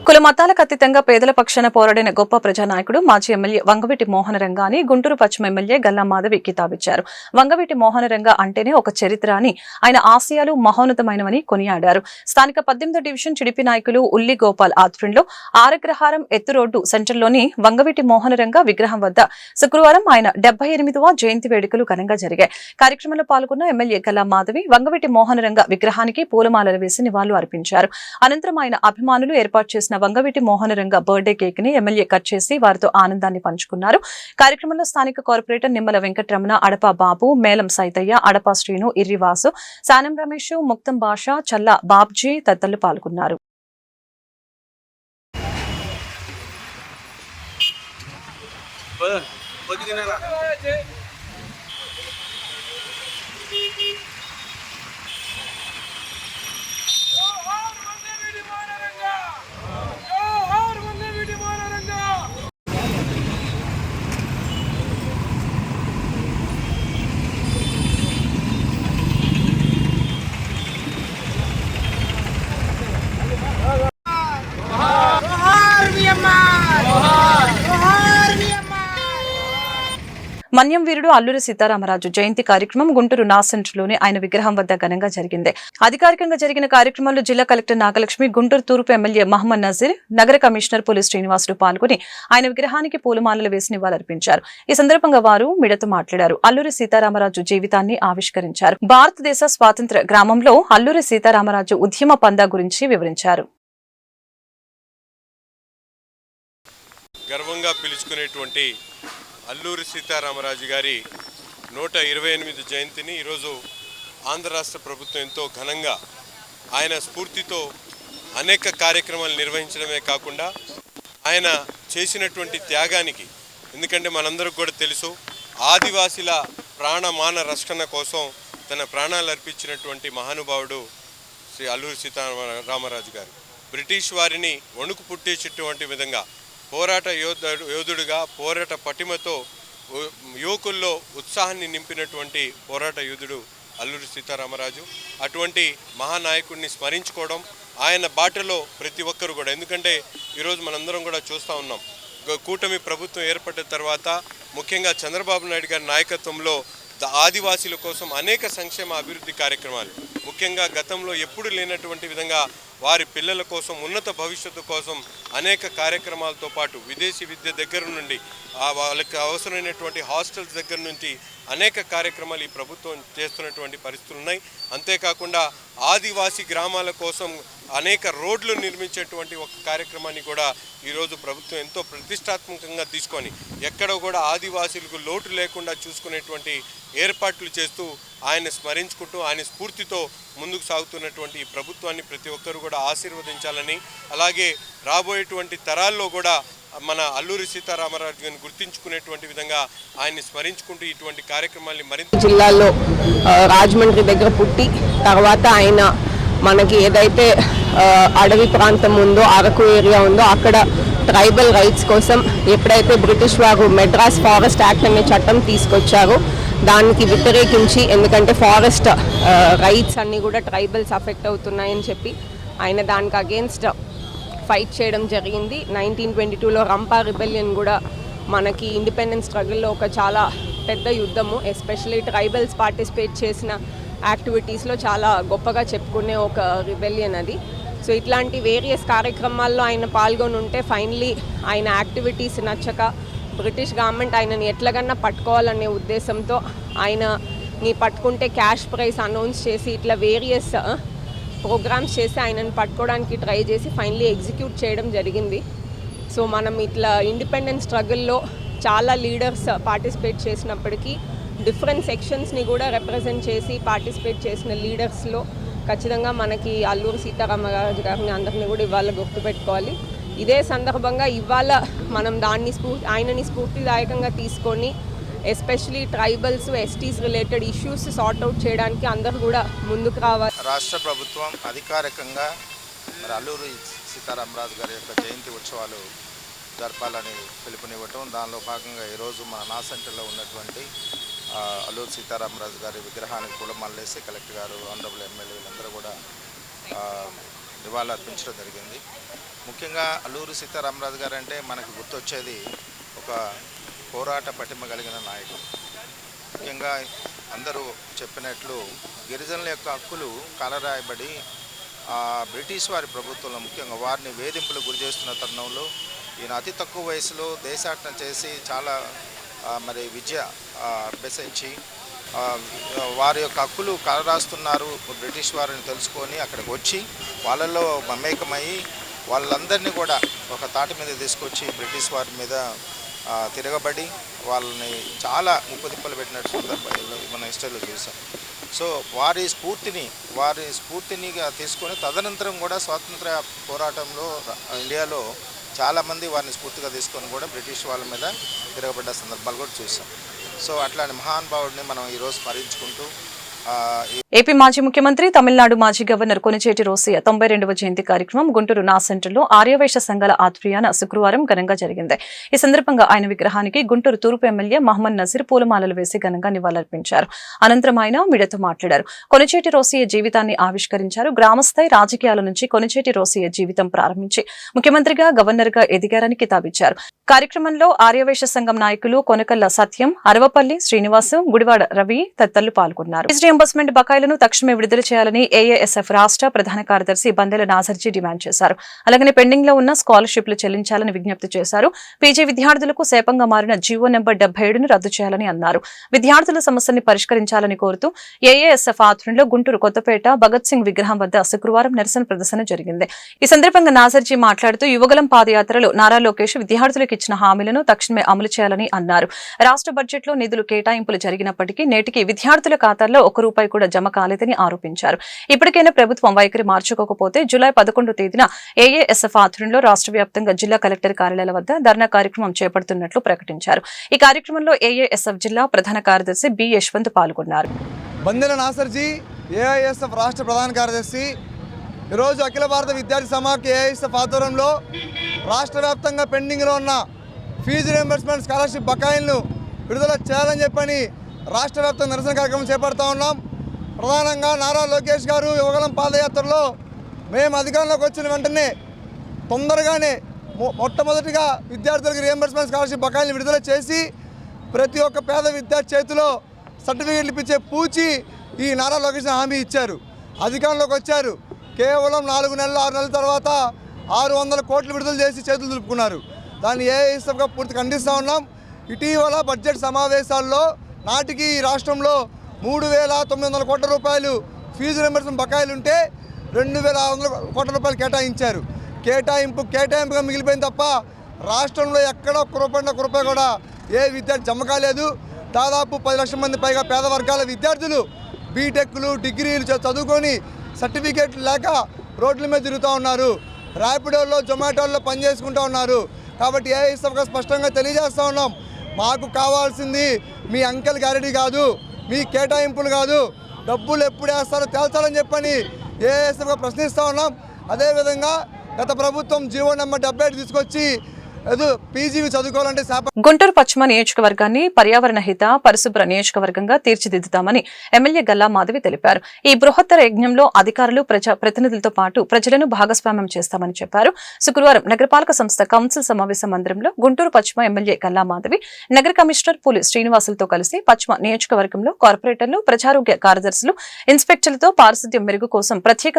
కుల మతాలకు అతీతంగా పేదల పక్షాన పోరాడిన గొప్ప ప్రజానాయకుడు మాజీ ఎమ్మెల్యే వంగవీటి మోహనరంగ అని గుంటూరు పశ్చిమ ఎమ్మెల్యే గల్లా మాధవి కితాబిచ్చారు. వంగవీటి మోహనరంగ అంటేనే ఒక చరిత్ర అని, ఆయన ఆశయాలు మహోన్నతమైనవని కొనియాడారు. స్థానిక 18వ డివిజన్ టిడిపి నాయకులు ఉల్లి గోపాల్ ఆధ్వర్యంలో ఆరగ్రహారం ఎత్తు రోడ్డు సెంటర్లోని వంగవీటి మోహనరంగ విగ్రహం వద్ద శుక్రవారం ఆయన 78వ జయంతి వేడుకలు ఘనంగా జరిగాయి. కార్యక్రమంలో పాల్గొన్న ఎమ్మెల్యే గల్లా మాధవి వంగవీటి మోహనరంగ విగ్రహానికి పూలమాలలు వేసి నివాళులు అర్పించారు. అనంతరం ఆయన అభిమానులు ఏర్పాటు చేసిన వంగవీటి మోహనరంగ బర్త్డే కేక్ ని ఎమ్మెల్యే కట్ చేసి వారితో ఆనందాన్ని పంచుకున్నారు. కార్యక్రమంలో స్థానిక కార్పొరేటర్ నిమ్మల వెంకటరమణ, అడప బాబు, మేలం సైతయ్య, అడప శ్రీను, ఇర్రివాసు, సానం రమేష్, ముక్తం భాష, చల్ల బాబ్జీ తదితరులు పాల్గొన్నారు. మన్యం వీరుడు అల్లూరి సీతారామరాజు జయంతి కార్యక్రమం గుంటూరు నా సెంటర్లోని ఆయన విగ్రహం వద్ద ఘనంగా జరిగింది. అధికారికంగా జరిగిన కార్యక్రమంలో జిల్లా కలెక్టర్ నాగలక్ష్మి, గుంటూరు తూర్పు ఎమ్మెల్యే మహమ్మద్ నజీర్, నగర కమిషనర్ పోలీస్ శ్రీనివాసులు పాల్గొని ఆయన విగ్రహానికి పూలమాలలు వేసి నివాళులర్పించారు. ఈ సందర్భంగా వారు మీడియాతో మాట్లాడారు. అల్లూరి సీతారామరాజు జీవితాన్ని ఆవిష్కరించారు. భారతదేశ స్వాతంత్ర్య గ్రామంలో అల్లూరి సీతారామరాజు ఉద్యమ పందా గురించి వివరించారు. గర్వంగా పిలుచుకునేటువంటి అల్లూరి సీతారామరాజు గారి 128 జయంతిని ఈరోజు ఆంధ్ర రాష్ట్ర ప్రభుత్వం ఎంతో ఘనంగా ఆయన స్ఫూర్తితో అనేక కార్యక్రమాలు నిర్వహించడమే కాకుండా ఆయన చేసినటువంటి త్యాగానికి, ఎందుకంటే మనందరికి కూడా తెలుసు, ఆదివాసీల ప్రాణమాన రక్షణ కోసం తన ప్రాణాలు అర్పించినటువంటి మహానుభావుడు శ్రీ అల్లూరి సీతారామరాజు గారు. బ్రిటిష్ వారిని వణుకు పుట్టించేటువంటి విధంగా పోరాట యోధుడిగా, పోరాట పటిమతో యువకుల్లో ఉత్సాహాన్ని నింపినటువంటి పోరాట యోధుడు అల్లూరి సీతారామరాజు. అటువంటి మహానాయకుడిని స్మరించుకోవడం, ఆయన బాటలో ప్రతి ఒక్కరు కూడా, ఎందుకంటే ఈరోజు మనందరం కూడా చూస్తూ ఉన్నాం, కూటమి ప్రభుత్వం ఏర్పడిన తర్వాత ముఖ్యంగా చంద్రబాబు నాయుడు గారి నాయకత్వంలో ఆదివాసీల కోసం అనేక సంక్షేమ అభివృద్ధి కార్యక్రమాలు, ముఖ్యంగా గతంలో ఎప్పుడు లేనటువంటి విధంగా వారి పిల్లల కోసం, ఉన్నత భవిష్యత్తు కోసం అనేక కార్యక్రమాలతో పాటు విదేశీ విద్య దగ్గర నుండి వాళ్ళకి అవసరమైనటువంటి హాస్టల్స్ దగ్గర నుంచి అనేక కార్యక్రమాలు ఈ ప్రభుత్వం చేస్తున్నటువంటి పరిస్థితులు ఉన్నాయి. అంతేకాకుండా ఆదివాసీ గ్రామాల కోసం అనేక రోడ్లు నిర్మించేటువంటి ఒక కార్యక్రమాన్ని కూడా ఈరోజు ప్రభుత్వం ఎంతో ప్రతిష్టాత్మకంగా తీసుకొని ఎక్కడ కూడా ఆదివాసీలకు లోటు లేకుండా చూసుకునేటువంటి ఏర్పాట్లు చేస్తూ ఆయన స్మరించుకుంటూ ఆయన స్ఫూర్తితో ముందుకు సాగుతున్నటువంటి ఈ ప్రభుత్వాన్ని ప్రతి ఒక్కరు కూడా ఆశీర్వదించాలని, అలాగే రాబోయేటువంటి తరాల్లో కూడా మన అల్లూరి సీతారామరాజు గారిని గుర్తించుకునేటువంటి విధంగా ఆయన్ని స్మరించుకుంటూ ఇటువంటి కార్యక్రమాల్ని మరింత జిల్లాలో రాజమండ్రి దగ్గర పుట్టి తర్వాత ఆయన మనకి ఏదైతే అడవి ప్రాంతం ఉందో, అరకు ఏరియా ఉందో, అక్కడ ట్రైబల్ రైట్స్ కోసం ఎప్పుడైతే బ్రిటిష్ వారు మెడ్రాస్ ఫారెస్ట్ యాక్ట్ అనే చట్టం తీసుకొచ్చారో దానికి వ్యతిరేకించి, ఎందుకంటే ఫారెస్ట్ రైట్స్ అన్నీ కూడా ట్రైబల్స్ అఫెక్ట్ అవుతున్నాయని చెప్పి ఆయన దానికి అగేన్స్ట్ ఫైట్ చేయడం జరిగింది. 1922లో రంపా రిబెలియన్ కూడా మనకి ఇండిపెండెన్స్ స్ట్రగుల్లో ఒక చాలా పెద్ద యుద్ధము. ఎస్పెషల్లీ ట్రైబల్స్ పార్టిసిపేట్ చేసిన యాక్టివిటీస్లో చాలా గొప్పగా చెప్పుకునే ఒక రిబెలియన్ అది. సో ఇట్లాంటి వేరియస్ కార్యక్రమాల్లో ఆయన పాల్గొని ఉంటే ఫైనలీ ఆయన యాక్టివిటీస్ నచ్చక బ్రిటిష్ గవర్నమెంట్ ఆయనని ఎట్లాగన్నా పట్టుకోవాలనే ఉద్దేశంతో ఆయనని పట్టుకుంటే క్యాష్ ప్రైజ్ అనౌన్స్ చేసి ఇట్లా వేరియస్ ప్రోగ్రామ్స్ చేసి ఆయనను పట్టుకోవడానికి ట్రై చేసి ఫైనలీ ఎగ్జిక్యూట్ చేయడం జరిగింది. సో మనం ఇట్లా ఇండిపెండెన్స్ స్ట్రగుల్లో చాలా లీడర్స్ పార్టిసిపేట్ చేసినప్పటికీ డిఫరెంట్ సెక్షన్స్ని కూడా రిప్రజెంట్ చేసి పార్టిసిపేట్ చేసిన లీడర్స్లో ఖచ్చితంగా మనకి అల్లూరి సీతారామరాజు గారిని అందరినీ కూడా ఇవాళ గుర్తుపెట్టుకోవాలి. ఇదే సందర్భంగా ఇవాళ మనం దాన్ని ఆయనని స్ఫూర్తిదాయకంగా తీసుకొని especially tribals, STs related issues sort out చేయడానికి అందరూ కూడా ముందుకు రావాలి. రాష్ట్ర ప్రభుత్వం అధికారికంగా మరి అల్లూరి సీతారామరాజు గారి యొక్క జయంతి ఉత్సవాలు జరపాలని పిలుపునివ్వటం, దానిలో భాగంగా ఈరోజు మన నా సెంటర్లో ఉన్నటువంటి అల్లూరి సీతారామరాజు గారి విగ్రహానికి పూలమాలలేసి కలెక్టర్ గారు, ఆనరబుల్ ఎమ్మెల్యే వీళ్ళందరూ కూడా నివాళులు అర్పించడం జరిగింది. ముఖ్యంగా అల్లూరి సీతారామరాజు గారు అంటే మనకు గుర్తొచ్చేది ఒక పోరాట పటిమ కలిగిన నాయకుడు. ముఖ్యంగా అందరూ చెప్పినట్లు గిరిజనుల యొక్క హక్కులు కాలరాయబడి బ్రిటిష్ వారి ప్రభుత్వంలో ముఖ్యంగా వారిని వేధింపులు గురి చేస్తున్న తరుణంలో ఈయన అతి తక్కువ వయసులో దేశాటన చేసి చాలా మరి విద్య అభ్యసించి వారి యొక్క హక్కులు కాలరాస్తున్నారు బ్రిటిష్ వారిని తెలుసుకొని అక్కడికి వచ్చి వాళ్ళల్లో మమేకమయ్యి వాళ్ళందరినీ కూడా ఒక తాటి మీద తీసుకొచ్చి బ్రిటిష్ వారి మీద తిరగబడి వాళ్ళని చాలా ముప్పుదిప్పలు పెట్టినట్టు సందర్భాలు మన హిస్టరీలో చూసాం. సో వారి స్ఫూర్తినిగా తీసుకొని తదనంతరం కూడా స్వాతంత్ర పోరాటంలో ఇండియాలో చాలామంది వారిని స్ఫూర్తిగా తీసుకొని కూడా బ్రిటిష్ వాళ్ళ మీద తిరగబడ్డ సందర్భాలు కూడా చూసాం. సో అట్లాంటి మహానుభావుడిని మనం ఈరోజు స్మరించుకుంటూ ఏపీ మాజీ ముఖ్యమంత్రి, తమిళనాడు మాజీ గవర్నర్ కొనిచేటి రోసయ్య 92వ జయంతి కార్యక్రమం గుంటూరు నా సెంటర్లో ఆర్యవైశ్య సంఘాల ఆధ్వర్యాన శుక్రవారం ఘనంగా జరిగింది. ఈ సందర్భంగా ఆయన విగ్రహానికి గుంటూరు తూర్పు ఎమ్మెల్యే మహమ్మద్ నజీర్ పూలమాలలు వేసి ఘనంగా నివాళులర్పించారు. అనంతరం ఆయన మీడియాతో మాట్లాడారు. కొనిచేటి రోసయ్య జీవితాన్ని ఆవిష్కరించారు. గ్రామస్థాయి రాజకీయాల నుంచి కొనిచేటి రోసయ్య జీవితం ప్రారంభించి ముఖ్యమంత్రిగా, గవర్నర్గా ఎదిగారని కితాబిచ్చారు. కార్యక్రమంలో ఆర్యవైశ్య సంఘం నాయకులు కొనకల్ల సత్యం, అరవపల్లి శ్రీనివాసు, గుడివాడ రవి తదితరులు పాల్గొన్నారు. రీయింబర్స్మెంట్ బకాయిలను తక్షణమే విడుదల చేయాలని ఏఏఎస్ఎఫ్ రాష్ట్ర ప్రధాన కార్యదర్శి బందెల నాజర్జీ డిమాండ్ చేశారు. అలాగే పెండింగ్ లో ఉన్న స్కాలర్షిప్లు చెల్లించాలని విజ్ఞప్తి చేశారు. పీజీ విద్యార్థులకు శాపంగా మారిన జీవో నెంబర్ 77ను రద్దు చేయాలని అన్నారు. విద్యార్థుల సమస్యల్ని పరిష్కరించాలని కోరుతూ ఏఏఎస్ఎఫ్ ఆధ్వర్యంలో గుంటూరు కొత్తపేట భగత్ సింగ్ విగ్రహం వద్ద శుక్రవారం నిరసన ప్రదర్శన జరిగింది. ఈ సందర్భంగా నాజర్జీ మాట్లాడుతూ యువగలం పాదయాత్రలో నారా లోకేష్ విద్యార్థులకు ఇచ్చిన హామీలను తక్షణమే అమలు చేయాలని అన్నారు. రాష్ట్ర బడ్జెట్లో నిధులు కేటాయింపులు జరిగినప్పటికీ నేటికి విద్యార్థుల ఖాతాల్లో ₹1 కూడా జమ కాలేదని ఆరోపించారు. ఇప్పటికైనా ప్రభుత్వం వైఖరి మార్చుకోకపోతే జూలై 11వ తేదీన ఏఏఎస్ఎఫ్ ఆధ్వర్యంలో రాష్ట్ర వ్యాప్తంగా జిల్లా కలెక్టర్ కార్యాలయాల వద్ద ధర్నా కార్యక్రమం చేపడుతున్నట్లు ప్రకటించారు. ఈ కార్యక్రమంలో ఏఏఎస్ఎఫ్ జిల్లా ప్రధాన కార్యదర్శి బి యశ్వంత్ పాల్గొన్నారు. బందెల నాసర్జీ, ఏఐఎస్ఎఫ్ రాష్ట్ర ప్రధాన కార్యదర్శి, ఈరోజు అఖిల భారత విద్యార్థి సమాఖ్య ఏఐఎస్ఎఫ్ ఆధ్వర్యంలో రాష్ట్ర వ్యాప్తంగా పెండింగ్లో ఉన్న ఫీజు రియంబర్స్మెంట్ స్కాలర్షిప్ బకాయిలను విడుదల చేయాలని చెప్పని రాష్ట్ర వ్యాప్తంగా నిరసన కార్యక్రమం చేపడతా ఉన్నాం. ప్రధానంగా నారా లోకేష్ గారు యువగలం పాదయాత్రలో మేము అధికారంలోకి వచ్చిన వెంటనే తొందరగానే మొట్టమొదటిగా విద్యార్థులకు రియంబర్స్మెంట్ స్కాలర్షిప్ బకాయిలను విడుదల చేసి ప్రతి ఒక్క పేద విద్యార్థి చేతిలో సర్టిఫికేట్లు ఇప్పించే పూచి ఈ నారా లోకేష్ హామీ ఇచ్చారు. అధికారంలోకి వచ్చారు. కేవలం 4 నెలలు 6 నెలల తర్వాత 600 కోట్లు విడుదల చేసి చేతులు దులుపుకున్నారు. దాన్ని ఏఐఎస్ఎఫ్గా పూర్తి ఖండిస్తూ ఉన్నాం. ఇటీవల బడ్జెట్ సమావేశాల్లో నాటికి ఈ రాష్ట్రంలో 3,900 కోట్ల రూపాయలు ఫీజు రియంబర్స్మెంట్ బకాయిలు ఉంటే 2,600 కోట్ల రూపాయలు కేటాయించారు. కేటాయింపుగా మిగిలిపోయింది తప్ప రాష్ట్రంలో ఎక్కడ ఒక్క రూపాయి కూడా ఏ విద్యార్థి జమ కాలేదు. దాదాపు 10 లక్షల మంది పైగా పేద వర్గాల విద్యార్థులు బీటెక్లు, డిగ్రీలు చదువుకొని సర్టిఫికేట్లు లేక రోడ్ల మీద తిరుగుతూ ఉన్నారు, ర్యాపిడోల్లో జొమాటోల్లో పనిచేసుకుంటూ ఉన్నారు. కాబట్టి ఏఐఎస్ఎఫ్గా స్పష్టంగా తెలియజేస్తూ ఉన్నాం, మాకు కావాల్సింది మీ అంకెల్ గ్యారెంటీ కాదు, మీ కేటాయింపులు కాదు, డబ్బులు ఎప్పుడు వేస్తారో తేల్చాలని చెప్పని ఏఐఎస్ఎఫ్గా ప్రశ్నిస్తూ ఉన్నాం. అదేవిధంగా గత ప్రభుత్వం జీవో నెంబర్ 77 తీసుకొచ్చి పీజీవి చదువుకోవాలంటే గుంటూరు పశ్చిమ నియోజకవర్గాన్ని పర్యావరణ హిత పరిశుభ్ర నియోజకవర్గంగా తీర్చిదిద్దుతామని ఎమ్మెల్యే గల్లా మాధవి తెలిపారు. ఈ బృహత్తర యజ్ఞంలో అధికారులు ప్రతినిధులతో పాటు ప్రజలను భాగస్వామ్యం చేస్తామని చెప్పారు. శుక్రవారం నగరపాలక సంస్థ కౌన్సిల్ సమావేశ మందిరంలో గుంటూరు పశ్చిమ ఎమ్మెల్యే గల్లా మాధవి నగర కమిషనర్ పులి శ్రీనివాసులతో కలిసి పశ్చిమ నియోజకవర్గంలో కార్పొరేటర్లు, ప్రజారోగ్య కార్యదర్శులు, ఇన్స్పెక్టర్లతో పారిశుద్ధ్యం మెరుగు కోసం ప్రత్యేక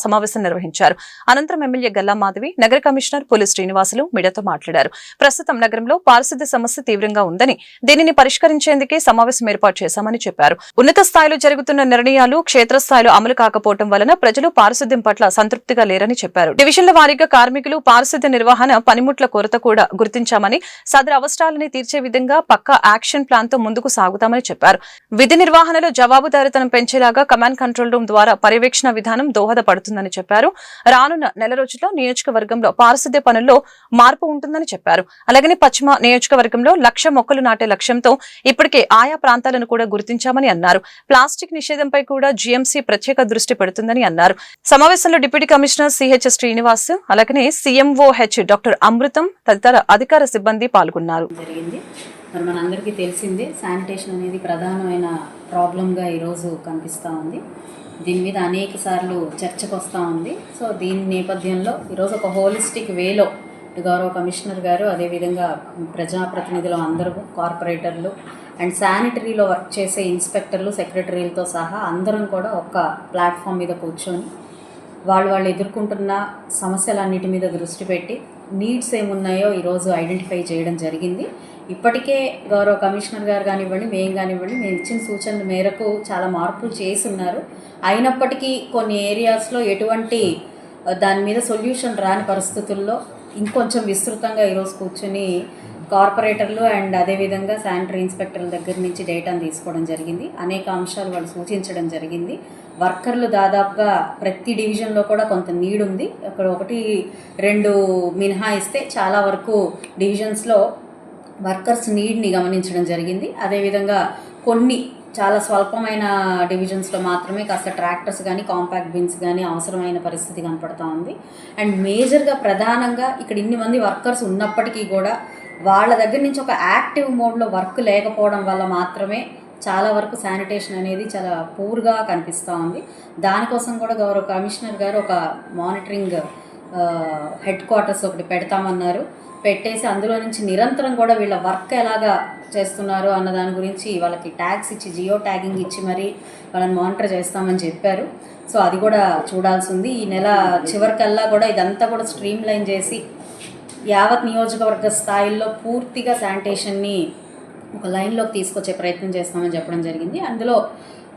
సమావేశం నిర్వహించారు. అనంతరం ఎమ్మెల్యే గల్లా మాధవి నగర కమిషనర్ పులి శ్రీనివాసులు మీడియాతో మాట్లాడారు. ప్రస్తుతం నగరంలో పారిశుద్ధ్య సమస్య తీవ్రంగా ఉందని, దీనిని పరిష్కరించేందుకే సమావేశం ఏర్పాటు చేశామని చెప్పారు. ఉన్నత స్థాయిలో జరుగుతున్న నిర్ణయాలు క్షేత్రస్థాయిలో అమలు కాకపోవడం వలన ప్రజలు పారిశుద్ధ్యం పట్ల సంతృప్తిగా లేరని చెప్పారు. డివిజన్ల వారీగా కార్మికులు పారిశుద్ధ్య నిర్వహణ పనిముట్ల కొరత కూడా గుర్తించామని, సదరు అవసరాలని తీర్చే విధంగా పక్కా యాక్షన్ ప్లాన్ తో ముందుకు సాగుతామని చెప్పారు. విధి నిర్వహణలో జవాబుదారీతనం పెంచేలాగా కమాండ్ కంట్రోల్ రూమ్ ద్వారా పర్యవేక్షణ విధానం దోహదపడుతుందని చెప్పారు. రానున్న నెల రోజుల్లో నియోజకవర్గంలో పారిశుద్ధ్య పనుల్లో మార్పు ఉంటుందని చెప్పారు. అలాగనే పశ్చిమ నియోజకవర్గంలో 1,00,000 మొక్కలు నాటే లక్ష్యంతో ఇప్పటికే ఆయా ప్రాంతాలను కూడా గుర్తించామని అన్నారు. ప్లాస్టిక్ నిషేధంపై కూడా జీఎంసీ ప్రత్యేక దృష్టి పెడుతుందని అన్నారు. సమావేశంలో డిప్యూటీ కమిషనర్ సిహెచ్ శ్రీనివాస్, అలాగనే సీఎంఓహెచ్ డాక్టర్ అమృతం తదితర అధికార సిబ్బంది పాల్గొన్నారు. మరి మనందరికీ తెలిసిందే, శానిటేషన్ అనేది ప్రధానమైన ప్రాబ్లంగా ఈరోజు కనిపిస్తూ ఉంది. దీని మీద అనేక సార్లు చర్చకు వస్తూ ఉంది. సో దీని నేపథ్యంలో ఈరోజు ఒక హోలిస్టిక్ వేలో గౌరవ కమిషనర్ గారు, అదేవిధంగా ప్రజాప్రతినిధులు అందరూ, కార్పొరేటర్లు అండ్ శానిటరీలో వర్క్ చేసే ఇన్స్పెక్టర్లు, సెక్రటరీలతో సహా అందరం కూడా ఒక్క ప్లాట్ఫామ్ మీద కూర్చొని వాళ్ళు ఎదుర్కొంటున్న సమస్యలన్నిటి మీద దృష్టి పెట్టి నీడ్స్ ఏమున్నాయో ఈరోజు ఐడెంటిఫై చేయడం జరిగింది. ఇప్పటికే గౌరవ కమిషనర్ గారు కానివ్వండి, మేము ఇచ్చిన సూచనల మేరకు చాలా మార్పులు చేసి ఉన్నారు. అయినప్పటికీ కొన్ని ఏరియాస్లో ఎటువంటి దాని మీద సొల్యూషన్ రాని పరిస్థితుల్లో ఇంకొంచెం విస్తృతంగా ఈరోజు కూర్చొని కార్పొరేటర్లు అండ్ అదేవిధంగా శానిటరీ ఇన్స్పెక్టర్ల దగ్గర నుంచి డేటాను తీసుకోవడం జరిగింది. అనేక అంశాలు వాళ్ళు సూచించడం జరిగింది. వర్కర్లు దాదాపుగా ప్రతి డివిజన్లో కూడా కొంత నీడ్ ఉంది. అక్కడ 1-2 మినహాయిస్తే చాలా వరకు డివిజన్స్లో వర్కర్స్ నీడ్ని గమనించడం జరిగింది. అదేవిధంగా కొన్ని చాలా స్వల్పమైన డివిజన్స్లో మాత్రమే కాస్త ట్రాక్టర్స్ కానీ కాంపాక్ట్ బిన్స్ కానీ అవసరమైన పరిస్థితి కనపడుతూ ఉంది. అండ్ మేజర్గా ప్రధానంగా ఇక్కడ ఇన్ని మంది వర్కర్స్ ఉన్నప్పటికీ కూడా వాళ్ళ దగ్గర నుంచి ఒక యాక్టివ్ మోడ్లో వర్క్ లేకపోవడం వల్ల మాత్రమే చాలా వరకు శానిటేషన్ అనేది చాలా పూర్గా కనిపిస్తూ ఉంది. దానికోసం కూడా గౌరవ కమిషనర్ గారు ఒక మానిటరింగ్ హెడ్ క్వార్టర్స్ ఒకటి పెడతామన్నారు. పెట్టేసి అందులో నుంచి నిరంతరం కూడా వీళ్ళ వర్క్ ఎలాగా చేస్తున్నారు అన్న దాని గురించి వాళ్ళకి ట్యాగ్స్ ఇచ్చి, జియో ట్యాగింగ్ ఇచ్చి మరి వాళ్ళని మానిటర్ చేస్తామని చెప్పారు. సో అది కూడా చూడాల్సి ఉంది. ఈ నెల చివరికల్లా కూడా ఇదంతా కూడా స్ట్రీమ్ లైన్ చేసి యావత్ నియోజకవర్గ స్థాయిలో పూర్తిగా శానిటేషన్ని ఒక లైన్లోకి తీసుకొచ్చే ప్రయత్నం చేస్తామని చెప్పడం జరిగింది. అందులో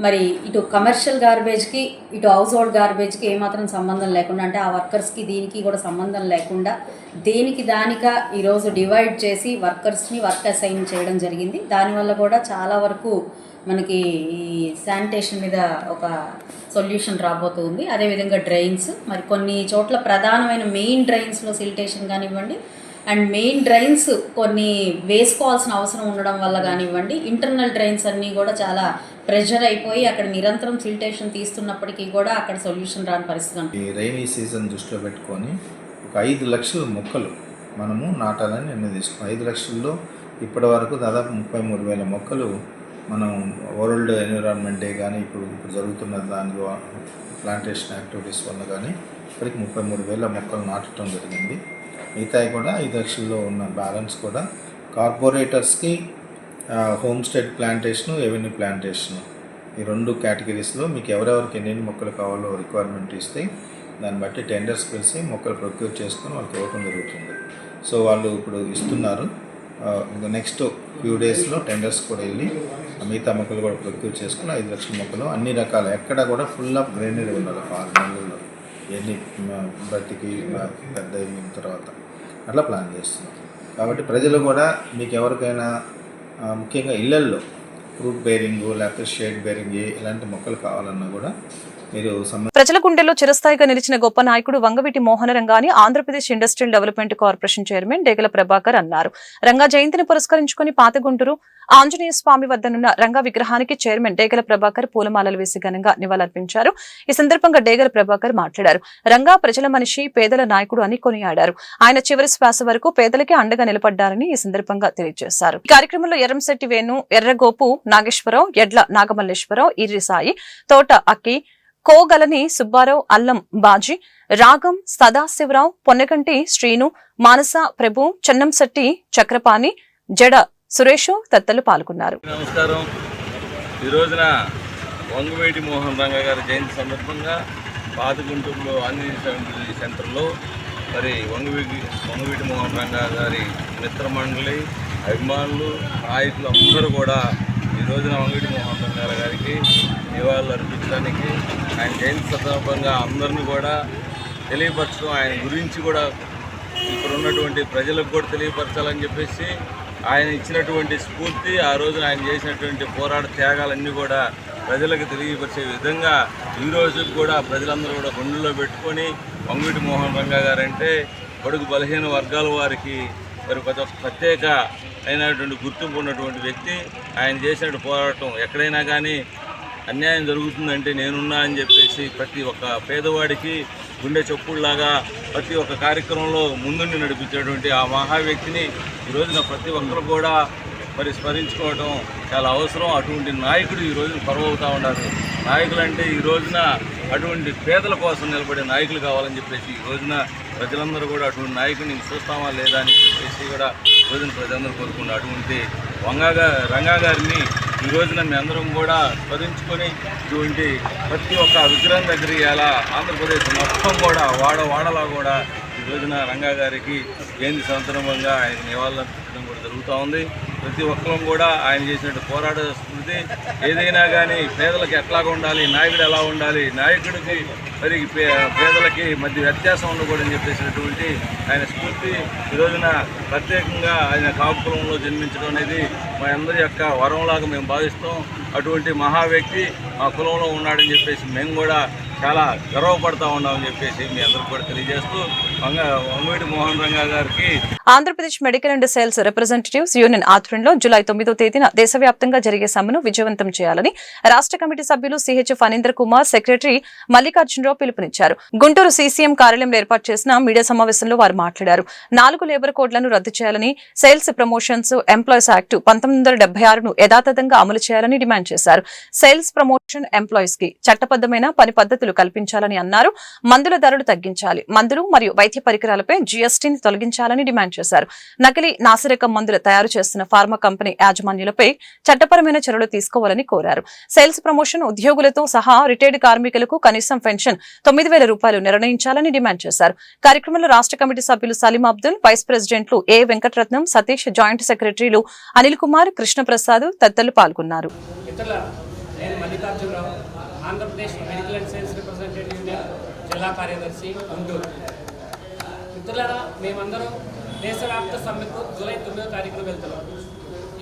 మరి ఇటు కమర్షియల్ గార్బేజ్కి, ఇటు హౌస్ హోల్డ్ గార్బేజ్కి ఏమాత్రం సంబంధం లేకుండా, అంటే ఆ వర్కర్స్కి దీనికి కూడా సంబంధం లేకుండా దేనికి దానిగా ఈరోజు డివైడ్ చేసి వర్కర్స్ని వర్క్ అసైన్ చేయడం జరిగింది. దానివల్ల కూడా చాలా వరకు మనకి ఈ శానిటేషన్ మీద ఒక సొల్యూషన్ రాబోతుంది. అదేవిధంగా డ్రైన్స్, మరి కొన్ని చోట్ల ప్రధానమైన మెయిన్ డ్రైన్స్లో సిల్టేషన్ కానివ్వండి అండ్ మెయిన్ డ్రైన్స్ కొన్ని వేసుకోవాల్సిన అవసరం ఉండడం వల్ల కానివ్వండి, ఇంటర్నల్ డ్రైన్స్ అన్నీ కూడా చాలా ప్రెషర్ అయిపోయి అక్కడ నిరంతరం సిల్టేషన్ తీస్తున్నప్పటికీ కూడా అక్కడ సొల్యూషన్ రాని పరిస్థితి. ఈ రైనీ సీజన్ దృష్టిలో పెట్టుకొని ఒక 5 లక్షల మొక్కలు మనము నాటాలని నిర్ణయం తీసుకున్నాం. 5 లక్షల్లో ఇప్పటి వరకు దాదాపు 33,000 మొక్కలు మనం వరల్డ్ ఎన్విరాన్మెంట్ డే కానీ ఇప్పుడు జరుగుతున్న దానిలో ప్లాంటేషన్ యాక్టివిటీస్ వల్ల కానీ ఇప్పటికి 33,000 మొక్కలు నాటడం జరిగింది. మిగతాయి కూడా 5 లక్షల్లో ఉన్న బ్యాలెన్స్ కూడా కార్పొరేటర్స్కి home state plantation, avenue plantation, ఈ 2 కేటగిరీస్లో మీకు ఎవరెవరికి ఎన్ని మొక్కలు కావాలో రిక్వైర్మెంట్ ఇస్తే దాన్ని బట్టి టెండర్స్ పిలిచి మొక్కలు ప్రొక్యూర్ చేసుకొని వాళ్ళకి ఇవ్వడం జరుగుతుంది. సో వాళ్ళు ఇప్పుడు ఇస్తున్నారు. నెక్స్ట్ ఫ్యూ డేస్లో టెండర్స్ కూడా వెళ్ళి మిగతా మొక్కలు కూడా ప్రొక్యూర్ చేసుకుని 5 లక్షల మొక్కలు అన్ని రకాల ఎక్కడ కూడా ఫుల్ ఆఫ్ గ్రీనరీ ఉండాలి 6 నెలల్లో, ఎన్ని బతికి పెద్ద అయిన తర్వాత అట్లా ప్లాన్ చేస్తున్నాం. కాబట్టి ప్రజలు కూడా మీకు ఎవరికైనా ముఖ్యంగా ఇళ్లల్లో ఫ్రూట్ బేరింగు లేకపోతే షేడ్ బేరింగ్ ఇలాంటి మొక్కలు కావాలన్నా కూడా మీరు ప్రజల గుండెల్లో చిరస్థాయిగా నిలిచిన గొప్ప నాయకుడు వంగవీటి మోహన రంగాని Andhra Pradesh industrial development corporation chairman Degala Prabhakar అన్నారు. రంగా జయంతిని పురస్కరించుకుని పాతగుంటూరు ఆంజనేయ స్వామి వద్దనున్న రంగా విగ్రహానికి చైర్మన్ డేగల ప్రభాకర్ పూలమాలలు వేసి ఘనంగా నివాళులర్పించారు. ఈ సందర్భంగా డేగల ప్రభాకర్ మాట్లాడారు. రంగా ప్రజల మనిషి, పేదల నాయకుడు అని కొనియాడారు. ఆయన చివరి శ్వాస వరకు పేదలకి అండగా నిలబడ్డారని ఈ సందర్భంగా తెలియజేశారు. ఈ కార్యక్రమంలో ఎర్రంశెట్టి వేణు, ఎర్రగోపు నాగేశ్వరరావు, ఎడ్ల నాగమల్లేశ్వరరావు, ఇర్రి సాయి, తోట అక్కి, కోగలని సుబ్బారావు, అల్లం బాజీ, రాగం సదాశివరావు, పొన్నగంటి శ్రీను, మానస ప్రభు, చెన్నంశెట్టి చక్రపాణి, జడ సురేష్ తదితరులు పాల్గొన్నారు. నమస్కారం. ఈ రోజున వంగవీటి మోహన్ రంగా గారి జయంతి సందర్భంగా పాతగుంటూరులో ఆంజనేయ సెంటర్లో మరి వంగవీటి మోహన్ రంగా గారి మిత్రమండలి, అభిమానులు, నాయకులు అందరూ కూడా ఈ రోజున వంగవీటి మోహన్ రంగా గారికి నివాళులు అర్పించడానికి, ఆయన జయంతి సందర్భంగా అందరినీ కూడా తెలియపరచడం, ఆయన గురించి కూడా ఇక్కడ ఉన్నటువంటి ప్రజలకు కూడా తెలియపరచాలని చెప్పేసి ఆయన ఇచ్చినటువంటి స్ఫూర్తి, ఆ రోజున ఆయన చేసినటువంటి పోరాట త్యాగాలన్నీ కూడా ప్రజలకు తెలియపరిచే విధంగా ఈ రోజు కూడా ప్రజలందరూ కూడా గుండెల్లో పెట్టుకొని వంగవీటి మోహన్ రంగా గారంటే బడుగు బలహీన వర్గాల వారికి మరి ప్రత్యేక అయినటువంటి గుర్తింపు ఉన్నటువంటి వ్యక్తి. ఆయన చేసినటువంటి పోరాటం ఎక్కడైనా కానీ అన్యాయం జరుగుతుందంటే నేనున్నా అని చెప్పేసి ప్రతి ఒక్క పేదవాడికి గుండె చొప్పుడులాగా ప్రతి ఒక్క కార్యక్రమంలో ముందుండి నడిపించేటువంటి ఆ మహా వ్యక్తిని ఈ రోజున ప్రతి ఒక్కరు కూడా మరి స్మరించుకోవడం చాలా అవసరం. అటువంటి నాయకుడు ఈ రోజున కొరవవుతూ ఉన్నారు. నాయకులు అంటే ఈ రోజున అటువంటి పేదల కోసం నిలబడే నాయకులు కావాలని చెప్పేసి ఈ రోజున ప్రజలందరూ కూడా అటువంటి నాయకుడిని చూస్తామా లేదా అని చెప్పేసి కూడా ఈ రోజున ప్రజలందరూ కోరుకున్నారు. అటువంటి రంగా గారిని ఈ రోజున మీ అందరం కూడా స్మరించుకొని ఇటువంటి ప్రతి ఒక్క విగ్రహం దగ్గర ఇలా ఆంధ్రప్రదేశ్ మొత్తం కూడా వాడలా కూడా ఈ రోజున రంగా గారికి జయంతి సందర్భంగా ఆయన నివాళులర్పించడం కూడా జరుగుతూ ఉంది. ప్రతి ఒక్కరం కూడా ఆయన చేసినట్టు పోరాట స్మృతి ఏదైనా కానీ పేదలకు ఎట్లాగా ఉండాలి, నాయకుడు ఎలా ఉండాలి, నాయకుడికి మరి పేదలకి మధ్య వ్యత్యాసం ఉండకూడదని చెప్పేసినటువంటి ఆయన స్ఫూర్తి ఈ రోజున ప్రత్యేకంగా ఆయన కాపు కులంలో జన్మించడం అనేది మా అందరి యొక్క వరంలాగా మేము భావిస్తాం. అటువంటి మహా వ్యక్తి మా కులంలో ఉన్నాడని చెప్పేసి మేము కూడా చాలా గర్వపడతా ఉన్నామని చెప్పేసి మీ అందరికి కూడా తెలియజేస్తూ వంగవీటి మోహన్ రంగా గారికి Andhra Pradesh medical and sales representatives union ఆధ్వర్యంలో జూలై 9వ తేదీన దేశవ్యాప్తంగా జరిగే సమ్మెను విజయవంతం చేయాలని రాష్ట్ర కమిటీ సభ్యులు సిహెచ్ ఫణీంద్ర కుమార్, సెక్రటరీ మల్లికార్జునరావు పిలుపునిచ్చారు. గుంటూరు సీసీఎం కార్యాలయంలో ఏర్పాటు చేసిన మీడియా సమావేశంలో వారు మాట్లాడారు. 4 లేబర్ కోడ్లను రద్దు చేయాలని, సేల్స్ ప్రమోషన్స్ ఎంప్లాయీస్ యాక్ట్ 1976ను యథాతథంగా అమలు చేయాలని డిమాండ్ చేశారు. సేల్స్ ప్రమోషన్ ఎంప్లాయీస్ కి చట్టబద్దమైన పని పద్ధతులు కల్పించాలని అన్నారు. మందుల ధరలు తగ్గించాలి, మందులు మరియు వైద్య పరికరాలపై జీఎస్టీని తొలగించాలని డిమాండ్ చేశారు. నకిలీ నాసిరకం మందులు తయారు చేస్తున్న ఫార్మా కంపెనీ యాజమాన్యులపై చట్టపరమైన చర్యలు తీసుకోవాలని కోరారు. సేల్స్ ప్రమోషన్ ఉద్యోగులతో సహా రిటైర్డ్ కార్మికులకు కనీసం పెన్షన్ 9,000 రూపాయలు నిర్ణయించాలని డిమాండ్ చేశారు. కార్యక్రమంలో రాష్ట్ర కమిటీ సభ్యులు సలీం అబ్దుల్, వైస్ ప్రెసిడెంట్లు ఏ వెంకటరత్నం, సతీష్, జాయింట్ సెక్రటరీలు అనిల్ కుమార్, కృష్ణప్రసాద్ తదితరులు పాల్గొన్నారు. Andhra Pradesh medical and sales representative union జిల్లా కార్యదర్శి గుంటూరు. మిత్రులారా, మేమందరం దేశవ్యాప్త సమ్మెకు జూలై 9వ తారీఖున వెళ్తున్నాం.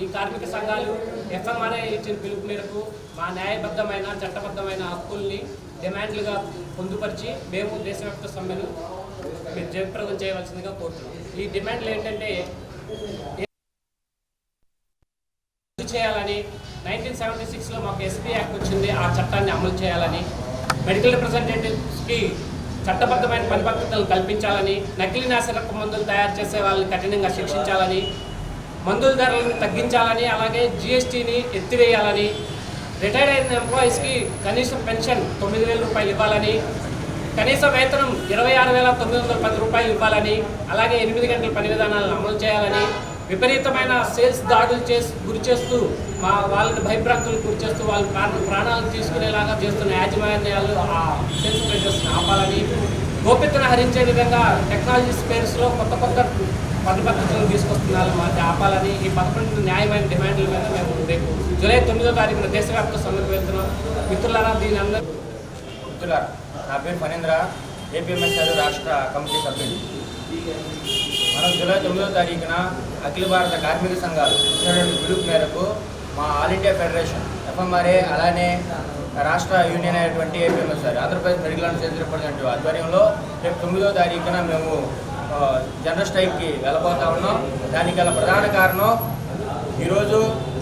ఈ కార్మిక సంఘాలు ఎఫ్ఎంఆర్ఐ ఇచ్చిన పిలుపు మేరకు మా న్యాయబద్ధమైన చట్టబద్ధమైన హక్కుల్ని డిమాండ్లుగా పొందుపరిచి మేము దేశవ్యాప్త సమ్మెను జయప్రదం చేయవలసిందిగా కోరుతున్నాం. ఈ డిమాండ్లు ఏంటంటే చేయాలని, 1976లో మాకు ఎస్పీ యాక్ట్ వచ్చింది, ఆ చట్టాన్ని అమలు చేయాలని, మెడికల్ రిప్రజెంటేటివ్స్కి చట్టబద్ధమైన పని పద్ధతులు కల్పించాలని, నకిలీ నాసిరకం మందులు తయారు చేసే వాళ్ళని కఠినంగా శిక్షించాలని, మందుల ధరలను తగ్గించాలని, అలాగే జీఎస్టీని ఎత్తివేయాలని, రిటైర్డ్ అయిన ఎంప్లాయీస్కి కనీసం పెన్షన్ 9,000 రూపాయలు ఇవ్వాలని, కనీస వేతనం 26,910 రూపాయలు ఇవ్వాలని, అలాగే 8 గంటల పని విధానాలను అమలు చేయాలని, విపరీతమైన సేల్స్ దాడులు గురి చేస్తూ వాళ్ళని భయభ్రాంతులకు గురి చేస్తూ వాళ్ళ ప్రాణాలను తీసుకునేలాగా చేస్తున్న యాజమాన్యాలు ఆ సేల్స్ ప్రెషర్స్ని ఆపాలని, గోప్యతను హరించే విధంగా టెక్నాలజీ స్పేర్స్లో కొత్త పని పద్ధతులను తీసుకొస్తున్నారు మాకు ఆపాలని, ఈ 11 న్యాయమైన డిమాండ్ల మీద మేము రేపు జూలై 9వ తారీఖున దేశవ్యాప్త సమ్మెకు వెళ్తున్నాం. మిత్రులారా, దీని అందరూ మిత్రులారా, నా పేరు ఫణీంద్ర, ఏపీఎంఎస్ఆర్ రాష్ట్ర కమిటీ సభ్యులు. మనం జూలై 9వ తారీఖున అఖిల భారత కార్మిక సంఘాలు ఇచ్చినటువంటి పిలుపు మేరకు మా ఆల్ ఇండియా ఫెడరేషన్ FMRA అలానే రాష్ట్ర యూనియన్ అయినటువంటి APMSR Andhra Pradesh medical and science representative ఆధ్వర్యంలో రేపు 9వ తారీఖున మేము జనరల్ స్ట్రైక్కి వెళ్ళబోతా ఉన్నాం. దానికి గల ప్రధాన కారణం ఈరోజు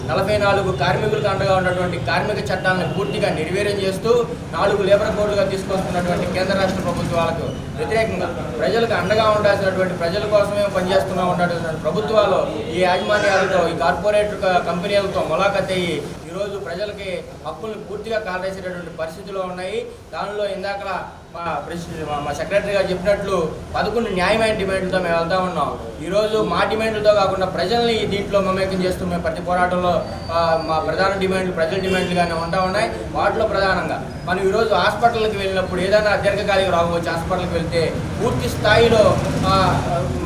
44 కార్మికులకు అండగా ఉన్నటువంటి కార్మిక చట్టాలను పూర్తిగా నిర్వీర్యం చేస్తూ 4 లేబర్ కోడ్లుగా తీసుకొస్తున్నటువంటి కేంద్ర రాష్ట్ర ప్రభుత్వాలకు వ్యతిరేకంగా ప్రజలకు అండగా ఉండాల్సినటువంటి ప్రజల కోసమే పనిచేస్తున్నా ఉన్నటువంటి ప్రభుత్వాలు ఈ యాజమాన్యాలతో ఈ కార్పొరేట్ కంపెనీలతో ములాఖత్ అయ్యి ఈరోజు ప్రజలకి హక్కులను పూర్తిగా కాలేసేటటువంటి పరిస్థితులు ఉన్నాయి. దానిలో ఇందాక మా సెక్రటరీ గారు చెప్పినట్లు 11 న్యాయమైన డిమాండ్లతో మేము వెళ్తా ఉన్నాం. ఈరోజు మా డిమాండ్లతో కాకుండా ప్రజల్ని దీంట్లో మమేకం చేస్తూ మేము ప్రతి పోరాటంలో మా ప్రధాన డిమాండ్లు ప్రజల డిమాండ్లుగానే ఉంటా ఉన్నాయి. వాటిలో ప్రధానంగా మనం ఈరోజు హాస్పిటల్కి వెళ్ళినప్పుడు ఏదైనా దీర్ఘకాలిక రోగం వచ్చి హాస్పిటల్కి వెళ్తే పూర్తి స్థాయిలో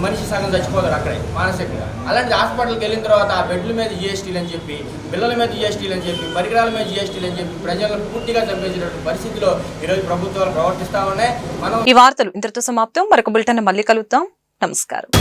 మనిషి సగం చచ్చిపోతారు అక్కడే మానసికంగా. అలాంటి హాస్పిటల్కి వెళ్ళిన తర్వాత ఆ బెడ్ల మీద GSTలు అని చెప్పి, పిల్లల మీద GSTలు అని చెప్పి, పరికరాల మీద GSTలు అని చెప్పి ప్రజలను పూర్తిగా చంపేసేటువంటి పరిస్థితిలో ఈరోజు ప్రభుత్వాలు ప్రవర్తిస్తా ఉన్నాయి. ఈ వార్తలు ఇంతటితో సమాప్తం. మరొక బులెటిన్ మళ్ళీ కలుద్దాం. నమస్కారం.